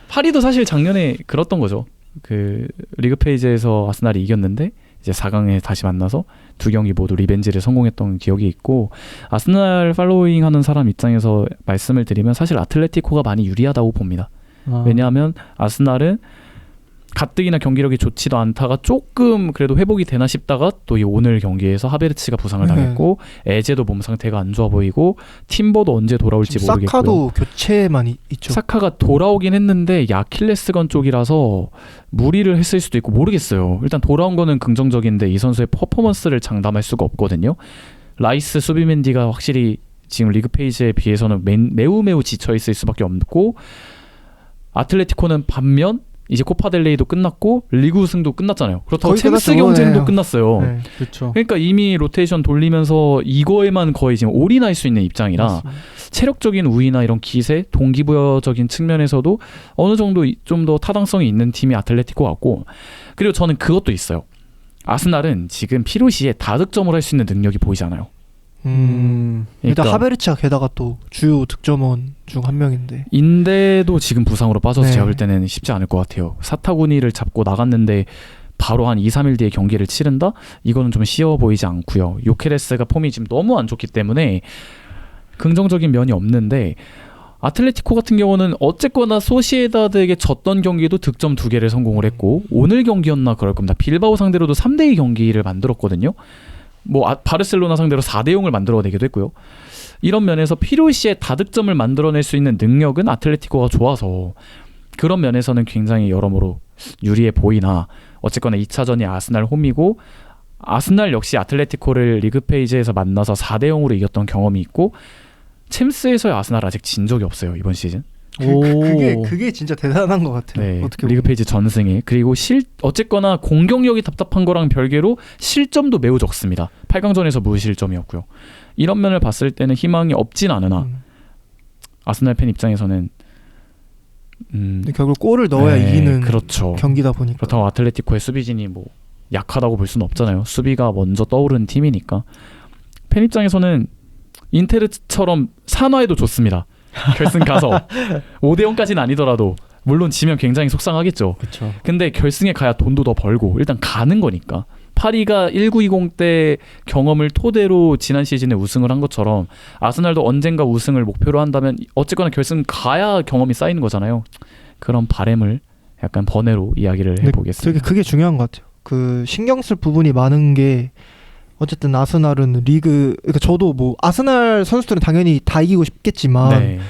파리도 사실 작년에 그랬던 거죠. 그 리그 페이지에서 아스날이 이겼는데 이제 4강에 다시 만나서 두 경기 모두 리벤지를 성공했던 기억이 있고 아스날 팔로잉 하는 사람 입장에서 말씀을 드리면 사실 아틀레티코가 많이 유리하다고 봅니다. 왜냐하면 아스날은 가뜩이나 경기력이 좋지도 않다가 조금 그래도 회복이 되나 싶다가 또 이 오늘 경기에서 하베르츠가 부상을 당했고 에제도 몸 상태가 안 좋아 보이고 팀버도 언제 돌아올지 모르겠고요. 사카도 교체만 있죠. 사카가 돌아오긴 했는데 야킬레스건 쪽이라서 무리를 했을 수도 있고 모르겠어요. 일단 돌아온 거는 긍정적인데 이 선수의 퍼포먼스를 장담할 수가 없거든요. 라이스, 수비멘디가 확실히 지금 리그 페이지에 비해서는 매우 지쳐있을 수밖에 없고 아틀레티코는 반면 이제 코파델레이도 끝났고 리그 우승도 끝났잖아요. 그렇다고 챔스 경쟁도 끝났어요. 네. 그렇죠. 그러니까 이미 로테이션 돌리면서 이거에만 거의 지금 올인할 수 있는 입장이라 맞습니다. 체력적인 우위나 이런 기세, 동기부여적인 측면에서도 어느 정도 좀 더 타당성이 있는 팀이 아틀레티코 같고 그리고 저는 그것도 있어요. 아스날은 지금 피로시에 다득점을 할 수 있는 능력이 보이지 않아요. 일단 그러니까 하베르츠가 게다가 또 주요 득점원 중 한 명인데 인데도 지금 부상으로 빠져서 네. 제가 볼 때는 쉽지 않을 것 같아요. 사타구니를 잡고 나갔는데 바로 한 2, 3일 뒤에 경기를 치른다? 이거는 좀 쉬워 보이지 않고요. 요케레스가 폼이 지금 너무 안 좋기 때문에 긍정적인 면이 없는데 아틀레티코 같은 경우는 어쨌거나 소시에다드에게 졌던 경기도 득점 2개를 성공을 했고 오늘 경기였나 그럴 겁니다. 빌바오 상대로도 3대2 경기를 만들었거든요. 뭐 바르셀로나 상대로 4대0을 만들어내기도 했고요. 이런 면에서 필요시에 다득점을 만들어낼 수 있는 능력은 아틀레티코가 좋아서 그런 면에서는 굉장히 여러모로 유리해 보이나 어쨌거나 2차전이 아스날 홈이고 아스날 역시 아틀레티코를 리그 페이지에서 만나서 4대0으로 이겼던 경험이 있고 챔스에서의 아스날 아직 진 적이 없어요 이번 시즌. 그게 진짜 대단한 것 같아요. 네, 어떻게 리그 보면. 페이지 전승에 그리고 어쨌거나 공격력이 답답한 거랑 별개로 실점도 매우 적습니다. 8강전에서 무실점이었고요. 이런 면을 봤을 때는 희망이 없진 않으나 아스날 팬 입장에서는 근데 결국 골을 넣어야 네, 이기는 그렇죠. 경기다 보니까. 그렇다고 아틀레티코의 수비진이 뭐 약하다고 볼 수는 없잖아요. 수비가 먼저 떠오르는 팀이니까 팬 입장에서는 인테르처럼 산화해도 좋습니다. 결승 가서 5대0까지는 아니더라도 물론 지면 굉장히 속상하겠죠. 그렇죠. 근데 결승에 가야 돈도 더 벌고 일단 가는 거니까 파리가 1920 때 경험을 토대로 지난 시즌에 우승을 한 것처럼 아스날도 언젠가 우승을 목표로 한다면 어쨌거나 결승 가야 경험이 쌓이는 거잖아요. 그런 바램을 약간 번외로 이야기를 해보겠습니다. 되게 그게 중요한 것 같아요. 그 신경 쓸 부분이 많은 게 어쨌든 아스날은 그러니까 저도 뭐 아스날 선수들은 당연히 다 이기고 싶겠지만 네.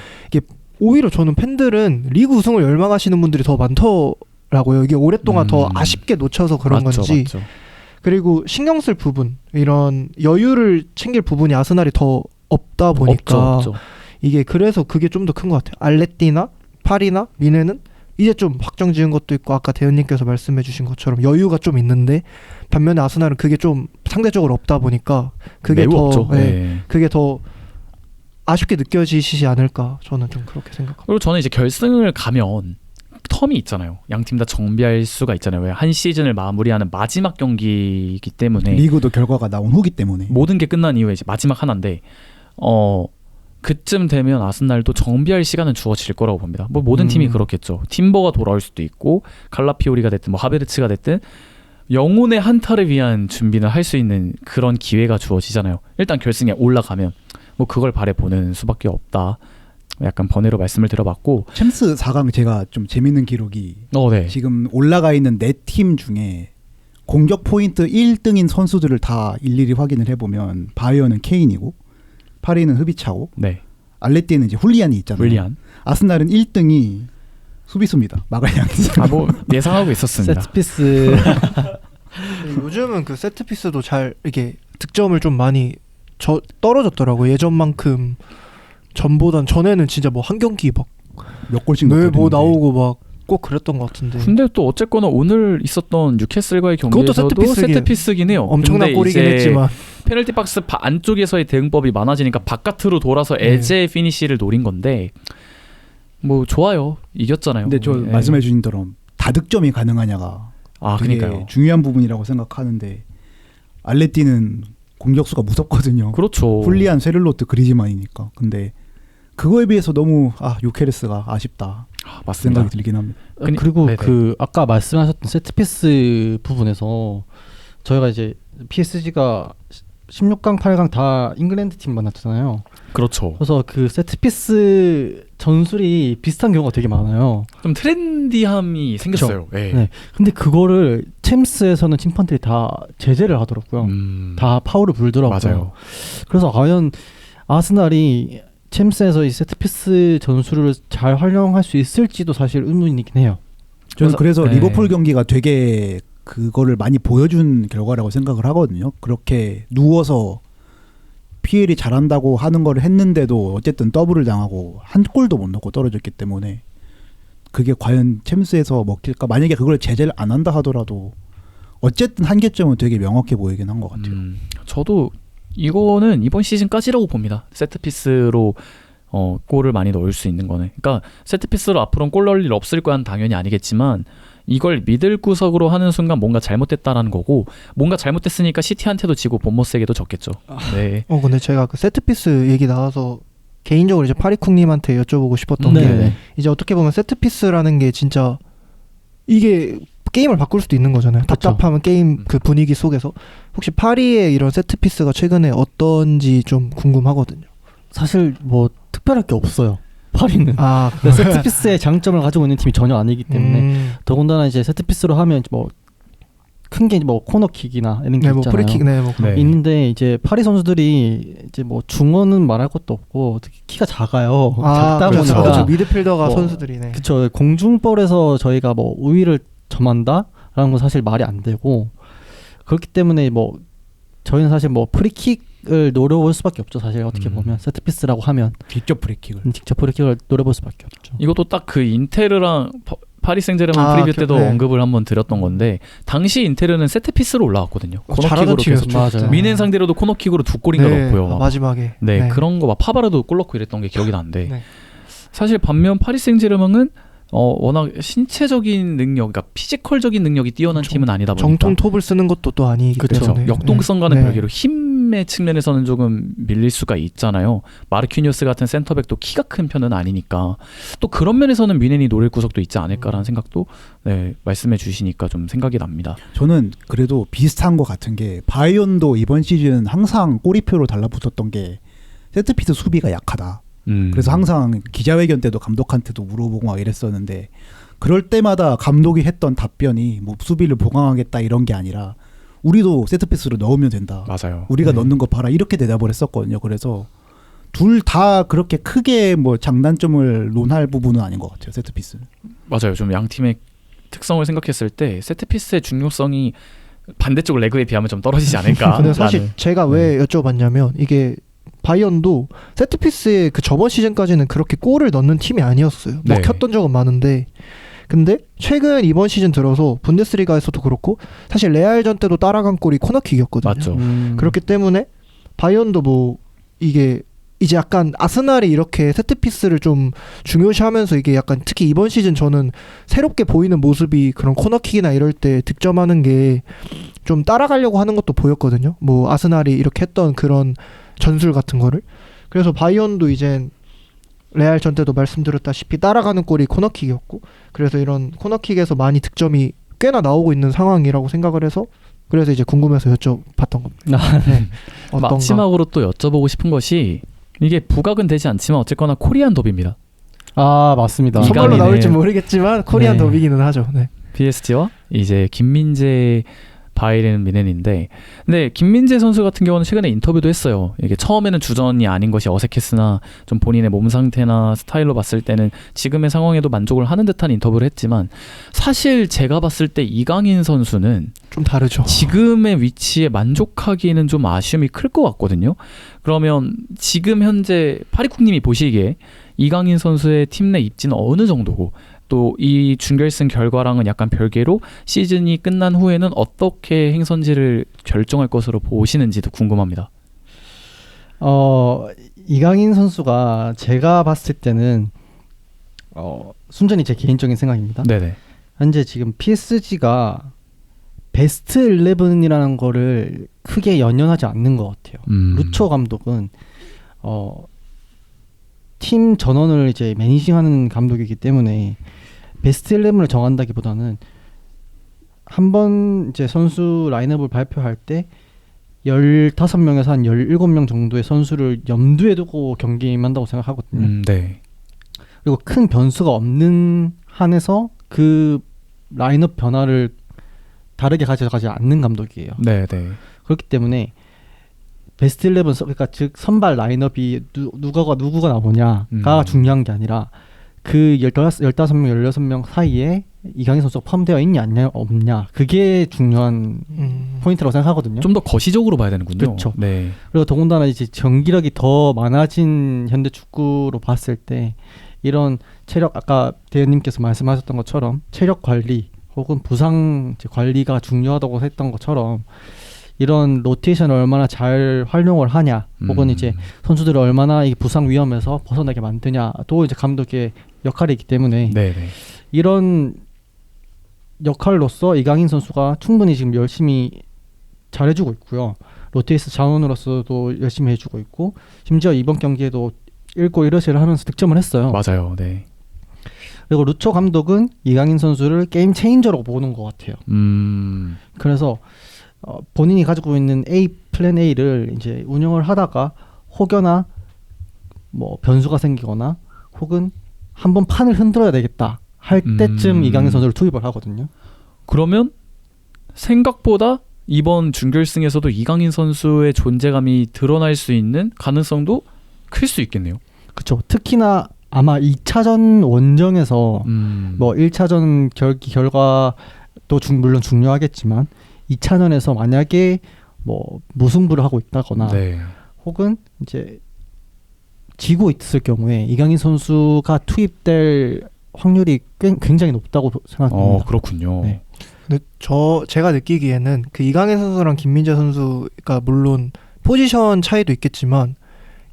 오히려 저는 팬들은 리그 우승을 열망하시는 분들이 더 많더라고요. 이게 오랫동안 더 아쉽게 놓쳐서 그런 맞죠, 건지. 맞죠. 그리고 신경 쓸 부분, 이런 여유를 챙길 부분이 아스날이 더 없다 보니까 없죠. 이게 그래서 그게 좀 더 큰 것 같아요. 알레티나, 파리나 미네는 이제 좀 확정 지은 것도 있고 아까 대현님께서 말씀해주신 것처럼 여유가 좀 있는데 반면에 아스날은 그게 좀 상대적으로 없다 보니까 그게 매우 더 없죠. 네, 네. 그게 더 아쉽게 느껴지시지 않을까 저는 좀 그렇게 생각합니다. 그리고 저는 이제 결승을 가면 텀이 있잖아요. 양 팀 다 정비할 수가 있잖아요. 왜 한 시즌을 마무리하는 마지막 경기이기 때문에 리그도 결과가 나온 후기 때문에 모든 게 끝난 이후에 이제 마지막 하나인데 그쯤 되면 아스날도 정비할 시간은 주어질 거라고 봅니다. 뭐 모든 팀이 그렇겠죠. 팀버가 돌아올 수도 있고 갈라피오리가 됐든 뭐 하베르츠가 됐든 영혼의 한타를 위한 준비는 할 수 있는 그런 기회가 주어지잖아요. 일단 결승에 올라가면 뭐 그걸 바라보는 수밖에 없다. 약간 번외로 말씀을 드려봤고 챔스 4강 제가 좀 재밌는 기록이 네. 지금 올라가 있는 4팀 중에 공격 포인트 1등인 선수들을 다 일일이 확인을 해보면 바이어는 케인이고 파리는 흐비차고 네. 알레티는 이제 훌리안이 있잖아요. 윌리안. 아스날은 1등이 수비수입니다. 마갈량스. 뭐 예상하고 있었습니다. 세트피스 요즘은 그 세트피스도 잘 이렇게 득점을 좀 많이 떨어졌더라고요. 예전만큼 전에는 진짜 뭐 한 경기 막 몇 골씩 뭐 넣거든요. 나오고 막 꼭 그랬던 것 같은데. 근데 또 어쨌거나 오늘 있었던 뉴캐슬과의 경기에서도 세트피스긴 해요. 엄청난 근데 골이긴 이제 했지만 페널티 박스 안쪽에서의 대응법이 많아지니까 바깥으로 돌아서 에제 피니시를 노린 건데 뭐 좋아요. 이겼잖아요. 근데 저 네. 말씀해 주신 대로 다득점이 가능하냐가 되게 그러니까요. 중요한 부분이라고 생각하는데 알레티는 공격수가 무섭거든요. 그렇죠. 훌리안, 세를로트, 그리즈만이니까. 근데 그거에 비해서 너무 유케레스가 아쉽다 맞습니다. 생각이 들긴 합니다. 그리고 네네. 그 아까 말씀하셨던 세트피스 부분에서 저희가 이제 PSG가 16강, 8강 다 잉글랜드 팀 만났잖아요. 그렇죠. 그래서 그 세트피스 전술이 비슷한 경우가 되게 많아요. 좀 트렌디함이 생겼어요. 네. 네. 근데 그거를 챔스에서는 심판들이 다 제재를 하더라고요. 다 파울을 불더라고요. 맞아요. 그래서 과연 아스날이 챔스에서 이 세트피스 전술을 잘 활용할 수 있을지도 사실 의문이긴 해요. 저는 그래서 네. 리버풀 경기가 되게 그거를 많이 보여준 결과라고 생각을 하거든요. 그렇게 누워서 PL이 잘한다고 하는 걸 했는데도 어쨌든 더블을 당하고 한 골도 못 넣고 떨어졌기 때문에 그게 과연 챔스에서 먹힐까? 만약에 그걸 제재를 안 한다 하더라도 어쨌든 한계점은 되게 명확해 보이긴 한 것 같아요. 저도 이거는 이번 시즌까지라고 봅니다. 세트피스로 골을 많이 넣을 수 있는 거는. 그러니까 세트피스로 앞으로는 골 넣을 일 없을 거야는 당연히 아니겠지만 이걸 미들 구석으로 하는 순간 뭔가 잘못됐다라는 거고 뭔가 잘못됐으니까 시티한테도 지고 본머스에게도 졌겠죠. 네. 근데 제가 그 세트피스 얘기 나와서 개인적으로 이제 파리쿵님한테 여쭤보고 싶었던 네. 게 이제 어떻게 보면 세트피스라는 게 진짜 이게 게임을 바꿀 수도 있는 거잖아요. 그쵸. 답답하면 게임 그 분위기 속에서 혹시 파리의 이런 세트피스가 최근에 어떤지 좀 궁금하거든요. 사실 뭐 특별할 게 없어요. 파리는. 아, 세트피스의 장점을 가지고 있는 팀이 전혀 아니기 때문에 더군다나 이제 세트피스로 하면 뭐 큰 게 뭐 코너킥이나 이런 게 네, 뭐 있잖아요. 프리킥, 네, 뭐 네. 있는데 이제 파리 선수들이 이제 뭐 중원은 말할 것도 없고 특히 키가 작아요. 작다 그렇죠. 보니까 그렇죠. 미드필더가 뭐, 선수들이네. 그쵸. 공중볼에서 저희가 뭐 우위를 점한다라는 건 사실 말이 안 되고 그렇기 때문에 뭐 저희는 사실 뭐 프리킥을 노려볼 수밖에 없죠. 사실 어떻게 보면 세트피스라고 하면 직접 브레이킹을. 직접 프리킥을 노려볼 수밖에 없죠. 이것도 딱 그 인테르랑 파리 생제르맹 아, 프리뷰 때도 네. 언급을 한번 드렸던 건데 당시 인테르는 세트피스로 올라왔거든요. 잘하던 코너킥으로 계속 팀이었죠. 맞아요. 미넨 상대로도 코너킥으로 2골인가 네, 넣고요. 막. 마지막에. 네, 그런 거 막 파바라도 골 넣고 이랬던 게 기억이 나는데 네. 사실 반면 파리 생제르맹은 워낙 신체적인 능력, 그러니까 피지컬적인 능력이 뛰어난 팀은 아니다 보니까 정통 톱을 쓰는 것도 또 아니기 그렇죠. 때문에 역동성과는 네. 별개로 힘의 측면에서는 조금 밀릴 수가 있잖아요. 마르키뉴스 같은 센터백도 키가 큰 편은 아니니까 또 그런 면에서는 미넨이 노릴 구석도 있지 않을까라는 생각도 네, 말씀해 주시니까 좀 생각이 납니다. 저는 그래도 비슷한 것 같은 게 바이언도 이번 시즌 항상 꼬리표로 달라붙었던 게 세트피스 수비가 약하다. 그래서 항상 기자회견 때도 감독한테도 물어보고 막 이랬었는데 그럴 때마다 감독이 했던 답변이 뭐 수비를 보강하겠다 이런 게 아니라 우리도 세트피스로 넣으면 된다. 맞아요. 우리가 넣는 거 봐라 이렇게 대답을 했었거든요. 그래서 둘 다 그렇게 크게 뭐 장단점을 논할 부분은 아닌 것 같아요. 세트피스는. 맞아요. 좀 양 팀의 특성을 생각했을 때 세트피스의 중요성이 반대쪽 레그에 비하면 좀 떨어지지 않을까. 근데 사실 제가 왜 여쭤봤냐면 이게 바이언도 세트피스의 그 저번 시즌까지는 그렇게 골을 넣는 팀이 아니었어요. 네. 먹혔던 적은 많은데 근데 최근 이번 시즌 들어서 분데스리가에서도 그렇고 사실 레알전 때도 따라간 골이 코너킥이었거든요. 맞죠. 그렇기 때문에 바이언도 뭐 이게 이제 약간 아스날이 이렇게 세트피스를 좀 중요시하면서 이게 약간 특히 이번 시즌 저는 새롭게 보이는 모습이 그런 코너킥이나 이럴 때 득점하는 게 좀 따라가려고 하는 것도 보였거든요. 뭐 아스날이 이렇게 했던 그런 전술 같은 거를. 그래서 바이언도 이젠 레알전 때도 말씀드렸다시피 따라가는 골이 코너킥이었고 그래서 이런 코너킥에서 많이 득점이 꽤나 나오고 있는 상황이라고 생각을 해서 그래서 이제 궁금해서 여쭤봤던 겁니다. 네. 어떤가? 마지막으로 또 여쭤보고 싶은 것이 이게 부각은 되지 않지만 어쨌거나 코리안 더비입니다. 아 맞습니다. 선발로 이강인의- 나올지 모르겠지만 코리안 네. 더비기는 하죠. 네. PSG와 이제 김민재 바이에른 미넨인데 근데 김민재 선수 같은 경우는 최근에 인터뷰도 했어요. 이게 처음에는 주전이 아닌 것이 어색했으나 좀 본인의 몸 상태나 스타일로 봤을 때는 지금의 상황에도 만족을 하는 듯한 인터뷰를 했지만 사실 제가 봤을 때 이강인 선수는 좀 다르죠. 지금의 위치에 만족하기에는 좀 아쉬움이 클 것 같거든요. 그러면 지금 현재 파리쿡님이 보시기에 이강인 선수의 팀 내 입지는 어느 정도고 또 이 준결승 결과랑은 약간 별개로 시즌이 끝난 후에는 어떻게 행선지를 결정할 것으로 보시는지도 궁금합니다. 이강인 선수가 제가 봤을 때는 순전히 제 개인적인 생각입니다. 네네. 현재 지금 PSG가 베스트 11이라는 거를 크게 연연하지 않는 것 같아요. 루초 감독은 팀 전원을 이제 매니징하는 감독이기 때문에 베스트 11을 정한다기보다는 한번 이제 선수 라인업을 발표할 때 15명에서 한 17명 정도의 선수를 염두에 두고 경기만다고 생각하거든요. 네. 그리고 큰 변수가 없는 한에서 그 라인업 변화를 다르게 가져가지 않는 감독이에요. 네네. 그렇기 때문에 베스트 11 그러니까 즉 선발 라인업이 누구가 나오냐가 중요한 게 아니라 그 15명, 16명 사이에 이강인 선수가 포함되어 있냐 없냐 그게 중요한 포인트라고 생각하거든요. 좀 더 거시적으로 봐야 되는군요. 그렇죠. 네. 그리고 더군다나 이제 경기력이 더 많아진 현대 축구로 봤을 때 이런 체력 아까 대현님께서 말씀하셨던 것처럼 체력 관리 혹은 부상 관리가 중요하다고 했던 것처럼 이런 로테이션을 얼마나 잘 활용을 하냐 혹은 이제 선수들을 얼마나 이 부상 위험에서 벗어나게 만드냐 또 이제 감독의 역할이기 때문에 네네. 이런 역할로서 이강인 선수가 충분히 지금 열심히 잘해주고 있고요. 로테이스 자원으로서도 열심히 해주고 있고 심지어 이번 경기에도 1골 1어시를 하면서 득점을 했어요. 맞아요. 네. 그리고 루초 감독은 이강인 선수를 게임 체인저로 보는 것 같아요. 그래서 본인이 가지고 있는 플랜 A를 이제 운영을 하다가 혹여나 뭐 변수가 생기거나 혹은 한번 판을 흔들어야 되겠다 할 때쯤 이강인 선수를 투입을 하거든요. 그러면 생각보다 이번 준결승에서도 이강인 선수의 존재감이 드러날 수 있는 가능성도 클 수 있겠네요. 그렇죠. 특히나 아마 2차전 원정에서 뭐 1차전 결과도 물론 중요하겠지만 2차전에서 만약에 뭐 무승부를 하고 있다거나 네. 혹은 이제 지고 있을 경우에 이강인 선수가 투입될 확률이 굉장히 높다고 생각합니다. 그렇군요. 네. 근데 제가 느끼기에는 그 이강인 선수랑 김민재 선수가 물론 포지션 차이도 있겠지만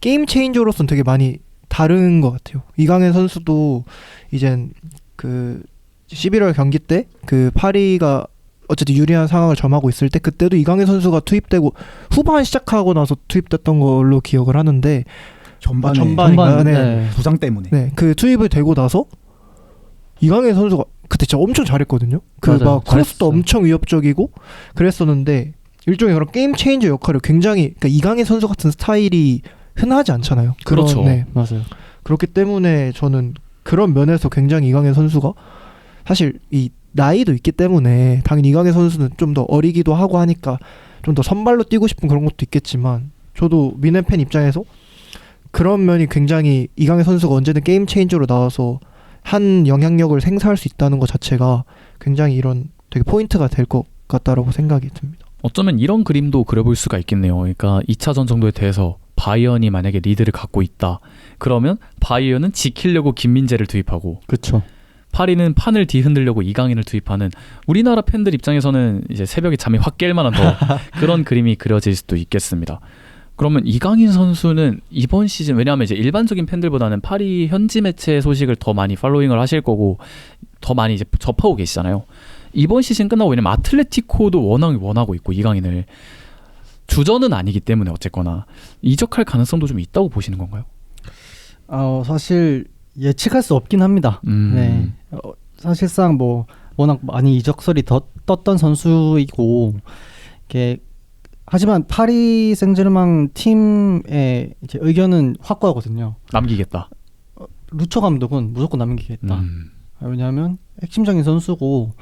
게임 체인저로서는 되게 많이 다른 것 같아요. 이강인 선수도 이젠 그 11월 경기 때 그 파리가 어쨌든 유리한 상황을 점하고 있을 때 그때도 이강인 선수가 투입되고 후반 시작하고 나서 투입됐던 걸로 기억을 하는데 전반인가요? 네. 부상 때문에. 네, 그 투입이 되고 나서 이강인 선수가 그때 진짜 엄청 잘했거든요. 그 막 크로스도 엄청 위협적이고 그랬었는데 일종의 그런 게임 체인저 역할을 굉장히 그러니까 이강인 선수 같은 스타일이 흔하지 않잖아요. 그렇죠. 네. 맞아요. 그렇기 때문에 저는 그런 면에서 굉장히 이강인 선수가 사실 이 나이도 있기 때문에 당연히 이강인 선수는 좀 더 어리기도 하고 하니까 좀 더 선발로 뛰고 싶은 그런 것도 있겠지만 저도 미넨 팬 입장에서 그런 면이 굉장히 이강인 선수가 언제든 게임 체인저로 나와서 한 영향력을 행사할 수 있다는 것 자체가 굉장히 이런 되게 포인트가 될 것 같다라고 생각이 듭니다. 어쩌면 이런 그림도 그려볼 수가 있겠네요. 그러니까 2차전 정도에 대해서 바이언이 만약에 리드를 갖고 있다. 그러면 바이언은 지키려고 김민재를 투입하고 그렇죠. 파리는 판을 뒤흔들려고 이강인을 투입하는 우리나라 팬들 입장에서는 이제 새벽에 잠이 확 깰 만한 더 그런 그림이 그려질 수도 있겠습니다. 그러면 이강인 선수는 이번 시즌 왜냐하면 이제 일반적인 팬들보다는 파리 현지 매체 소식을 더 많이 팔로잉을 하실 거고 더 많이 이제 접하고 계시잖아요. 이번 시즌 끝나고 왜냐면 아틀레티코도 워낙 원하고 있고 이강인을 주전은 아니기 때문에 어쨌거나 이적할 가능성도 좀 있다고 보시는 건가요? 사실 예측할 수 없긴 합니다. 네. 사실상 뭐 워낙 많이 이적설이 떴던 선수이고 이게 하지만 파리 생제르맹 팀의 이제 의견은 확고하거든요. 남기겠다. 루처 감독은 무조건 남기겠다. 왜냐하면 핵심적인 선수고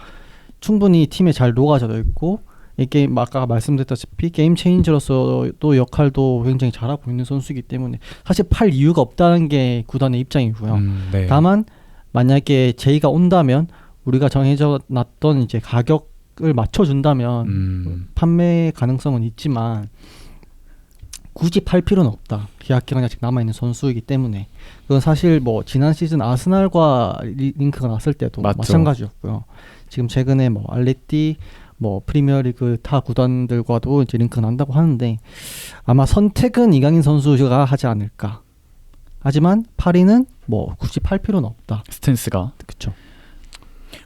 충분히 팀에 잘 녹아져 있고 이게 아까 말씀드렸다시피 게임 체인저로서도 역할도 굉장히 잘하고 있는 선수이기 때문에 사실 팔 이유가 없다는 게 구단의 입장이고요. 네. 다만 만약에 제의가 온다면 우리가 정해져 놨던 이제 가격을 맞춰준다면 판매 가능성은 있지만 굳이 팔 필요는 없다. 계약 기간이 아직 남아있는 선수이기 때문에 그건 사실 뭐 지난 시즌 아스날과 링크가 났을 때도 맞죠. 마찬가지였고요. 지금 최근에 뭐 알레티 뭐 프리미어리그 타 구단들과도 이제 링크가 난다고 하는데 아마 선택은 이강인 선수가 하지 않을까. 하지만 파리는 뭐 굳이 팔 필요는 없다. 스탠스가 그렇죠.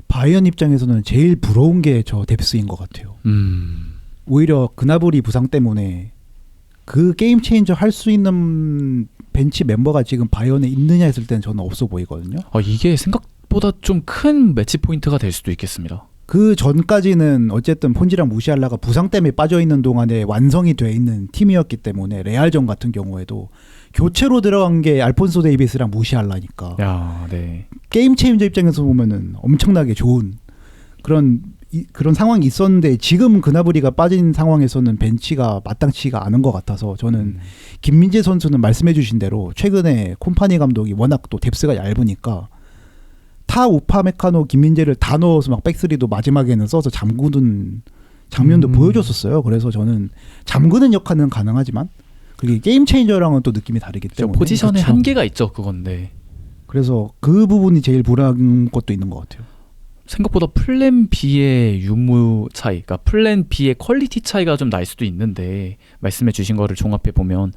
바이언 입장에서는 제일 부러운 게 저 뎁스인 것 같아요. 오히려 그나브리 부상 때문에 그 게임 체인저 할 수 있는 벤치 멤버가 지금 바이언에 있느냐 했을 때는 저는 없어 보이거든요. 이게 생각보다 좀 큰 매치 포인트가 될 수도 있겠습니다. 그 전까지는 어쨌든 폰지랑 무시알라가 부상 때문에 빠져있는 동안에 완성이 돼 있는 팀이었기 때문에 레알전 같은 경우에도 교체로 들어간 게 알폰소 데이비스랑 무시알라니까. 야, 네. 게임 체인저 입장에서 보면은 엄청나게 좋은 그런 상황이 있었는데 지금 그나브리가 빠진 상황에서는 벤치가 마땅치가 않은 것 같아서 저는 김민재 선수는 말씀해주신 대로 최근에 콤파니 감독이 워낙 또 뎁스가 얇으니까 타 우파메카노 김민재를 다 넣어서 막 백스리도 마지막에는 써서 잠그는 장면도 보여줬었어요. 그래서 저는 잠그는 역할은 가능하지만 그게 게임 체인저랑은 또 느낌이 다르기 때문에 포지션에 그렇죠. 한계가 있죠. 그건데 그래서 그 부분이 제일 불안한 것도 있는 것 같아요. 생각보다 플랜 B의 유무 차이, 그러니까 플랜 B의 퀄리티 차이가 좀 날 수도 있는데 말씀해 주신 거를 종합해 보면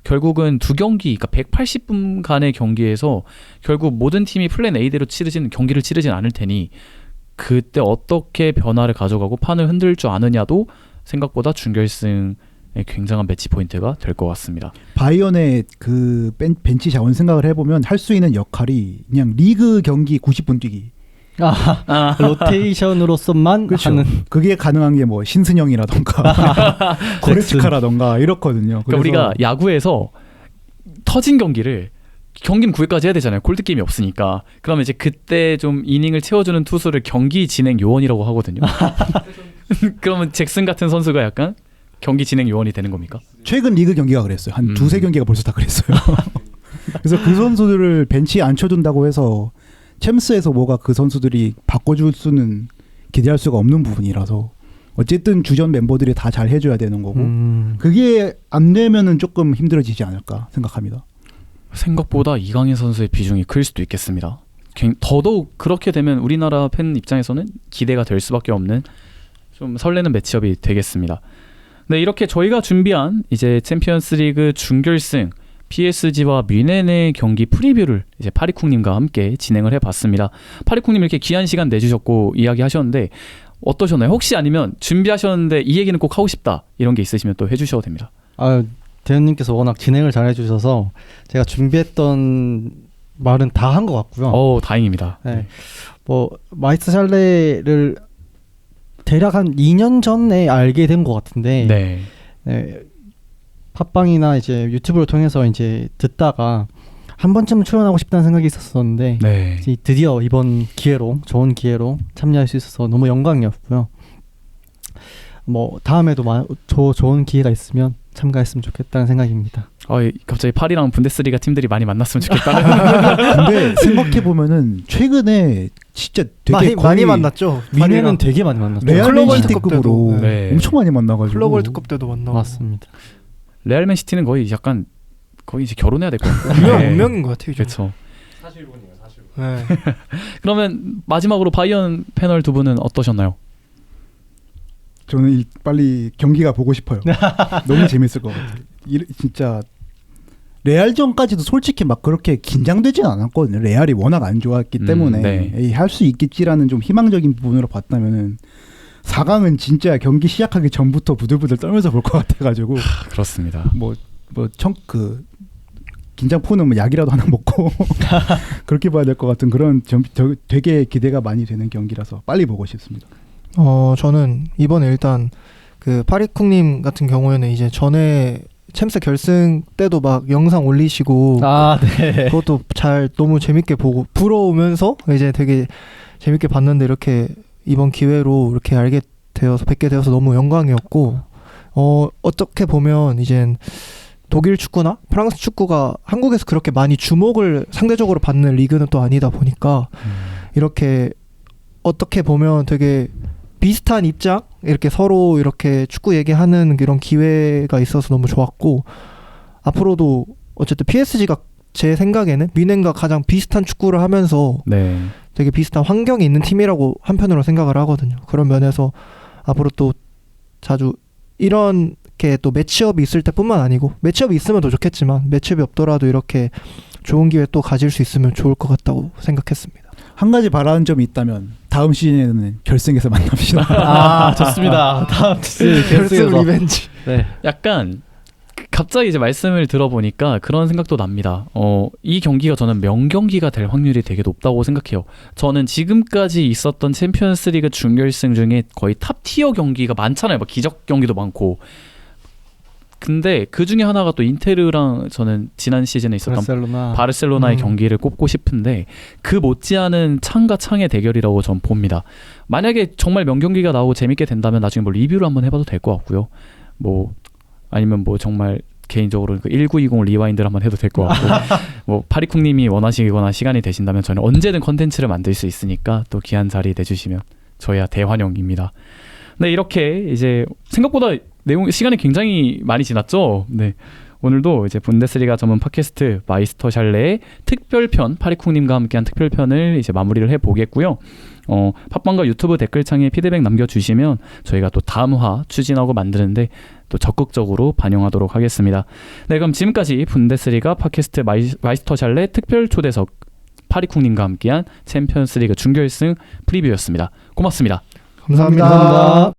결국은 두 경기, 그러니까 180분간의 경기에서 결국 모든 팀이 플랜 A대로 경기를 치르진 않을 테니 그때 어떻게 변화를 가져가고 판을 흔들 줄 아느냐도 생각보다 준결승의 굉장한 매치 포인트가 될 것 같습니다. 바이언의 그 벤치 자원 생각을 해보면 할 수 있는 역할이 그냥 리그 경기 90분 뛰기. 로테이션으로서만 그렇죠. 하는. 그게 가능한 게 뭐 신승영이라던가 고레츠카라던가 이렇거든요. 그러니까 우리가 야구에서 터진 경기를 경기는 9회까지 해야 되잖아요. 콜드게임이 없으니까. 그러면 이제 그때 좀 이닝을 채워주는 투수를 경기 진행 요원이라고 하거든요. 그러면 잭슨 같은 선수가 약간 경기 진행 요원이 되는 겁니까? 최근 리그 경기가 그랬어요. 한 두세 경기가 벌써 다 그랬어요. 그래서 그 선수들을 벤치에 앉혀둔다고 해서 챔스에서 뭐가 그 선수들이 바꿔줄 수는 기대할 수가 없는 부분이라서 어쨌든 주전 member들이 다 잘 해줘야 되는 거고 그게 안 되면은 조금 힘들어지지 않을까 생각합니다. 생각보다 이강인 선수의 비중이 클 수도 있겠습니다. 더더욱 그렇게 되면 우리나라 팬 입장에서는 기대가 될 수밖에 없는 좀 설레는 매치업이 되겠습니다. 네, 이렇게 저희가 준비한 이제 챔피언스리그 준결승 PSG와 뮌헨의 경기 프리뷰를 이제 파리쿵님과 함께 진행을 해봤습니다. 파리쿵님 이렇게 귀한 시간 내주셨고 이야기하셨는데 어떠셨나요? 혹시 아니면 준비하셨는데 이 얘기는 꼭 하고 싶다 이런 게 있으시면 또 해주셔도 됩니다. 대현님께서 워낙 진행을 잘 해주셔서 제가 준비했던 말은 다 한 것 같고요. 다행입니다. 네. 뭐 마이스 샬레를 대략 한 2년 전에 알게 된 것 같은데 네. 네, 팟빵이나 이제 유튜브를 통해서 이제 듣다가 한 번쯤 출연하고 싶다는 생각이 있었었는데 네. 드디어 이번 기회로 좋은 기회로 참여할 수 있어서 너무 영광이었고요. 뭐 다음에도 좋은 기회가 있으면 참가했으면 좋겠다는 생각입니다. 갑자기 파리랑 분데스리가 팀들이 많이 만났으면 좋겠다는. 근데 생각해 보면은 최근에 진짜 되게 많이 만났죠. 뮌헨은 되게 많이 만났죠. 레알맨시티급으로 네. 엄청 많이 만나가지고 클럽 월드컵 때도 만나고. 맞습니다. 레알맨시티는 거의 이제 결혼해야 될 것 같아요. 운명인 것 같아요. 그렇죠. 사실분이에요, 사실. 네. 그러면 마지막으로 바이언 패널 두 분은 어떠셨나요? 저는 빨리 경기가 보고 싶어요. 너무 재밌을 것 같아요. 진짜 레알전까지도 솔직히 막 그렇게 긴장되진 않았거든요. 레알이 워낙 안 좋았기 때문에 네. 할 수 있겠지라는 좀 희망적인 부분으로 봤다면은 4강은 진짜 경기 시작하기 전부터 부들부들 떨면서 볼 것 같아가지고 그렇습니다. 긴장푸는 뭐 약이라도 하나 먹고 그렇게 봐야 될 것 같은 그런 되게 기대가 많이 되는 경기라서 빨리 보고 싶습니다. 저는 이번에 일단 그 파리쿵님 같은 경우에는 이제 전에 챔스 결승 때도 막 영상 올리시고 네. 그것도 너무 재밌게 보고 부러우면서 이제 되게 재밌게 봤는데 이렇게 이번 기회로 이렇게 뵙게 되어서 너무 영광이었고 어떻게 보면 이젠 독일 축구나 프랑스 축구가 한국에서 그렇게 많이 주목을 상대적으로 받는 리그는 또 아니다 보니까 이렇게 어떻게 보면 되게 비슷한 입장 이렇게 서로 이렇게 축구 얘기하는 이런 기회가 있어서 너무 좋았고 앞으로도 어쨌든 PSG가 제 생각에는 뮌헨과 가장 비슷한 축구를 하면서 네. 되게 비슷한 환경이 있는 팀이라고 한편으로 생각을 하거든요. 그런 면에서 앞으로 또 자주 이렇게 또 매치업이 있을 때뿐만 아니고 매치업이 있으면 더 좋겠지만 매치업이 없더라도 이렇게 좋은 기회 또 가질 수 있으면 좋을 것 같다고 생각했습니다. 한 가지 바라는 점이 있다면 다음 시즌에는 결승에서 만납시다. 좋습니다. 다음 시즌 결승 리벤지. 네. 약간 갑자기 이제 말씀을 들어보니까 그런 생각도 납니다. 이 경기가 저는 명경기가 될 확률이 되게 높다고 생각해요. 저는 지금까지 있었던 챔피언스리그 준결승 중에 거의 탑 티어 경기가 많잖아요. 막 기적 경기도 많고. 근데 그 중에 하나가 또 인테르랑 저는 지난 시즌에 있었던 바르셀로나의 경기를 꼽고 싶은데 그 못지않은 창과 창의 대결이라고 전 봅니다. 만약에 정말 명경기가 나오고 재밌게 된다면 나중에 뭐 리뷰를 한번 해봐도 될 것 같고요. 아니면 정말 개인적으로 1920 리와인드를 한번 해도 될 것 같고 파리쿵님이 원하시거나 시간이 되신다면 저는 언제든 컨텐츠를 만들 수 있으니까 또 귀한 자리 내주시면 저희야 대환영입니다. 네, 이렇게 이제 생각보다 시간이 굉장히 많이 지났죠. 네. 오늘도 이제 분데스리가 전문 팟캐스트 마이스터 샬레의 특별편 파리쿵님과 함께한 특별편을 이제 마무리를 해보겠고요. 팟빵과 유튜브 댓글창에 피드백 남겨주시면 저희가 또 다음화 추진하고 만드는데 또 적극적으로 반영하도록 하겠습니다. 네, 그럼 지금까지 분데스리가 팟캐스트 마이스터 샬레 특별 초대석 파리쿵님과 함께한 챔피언스리그 준결승 프리뷰였습니다. 고맙습니다. 감사합니다.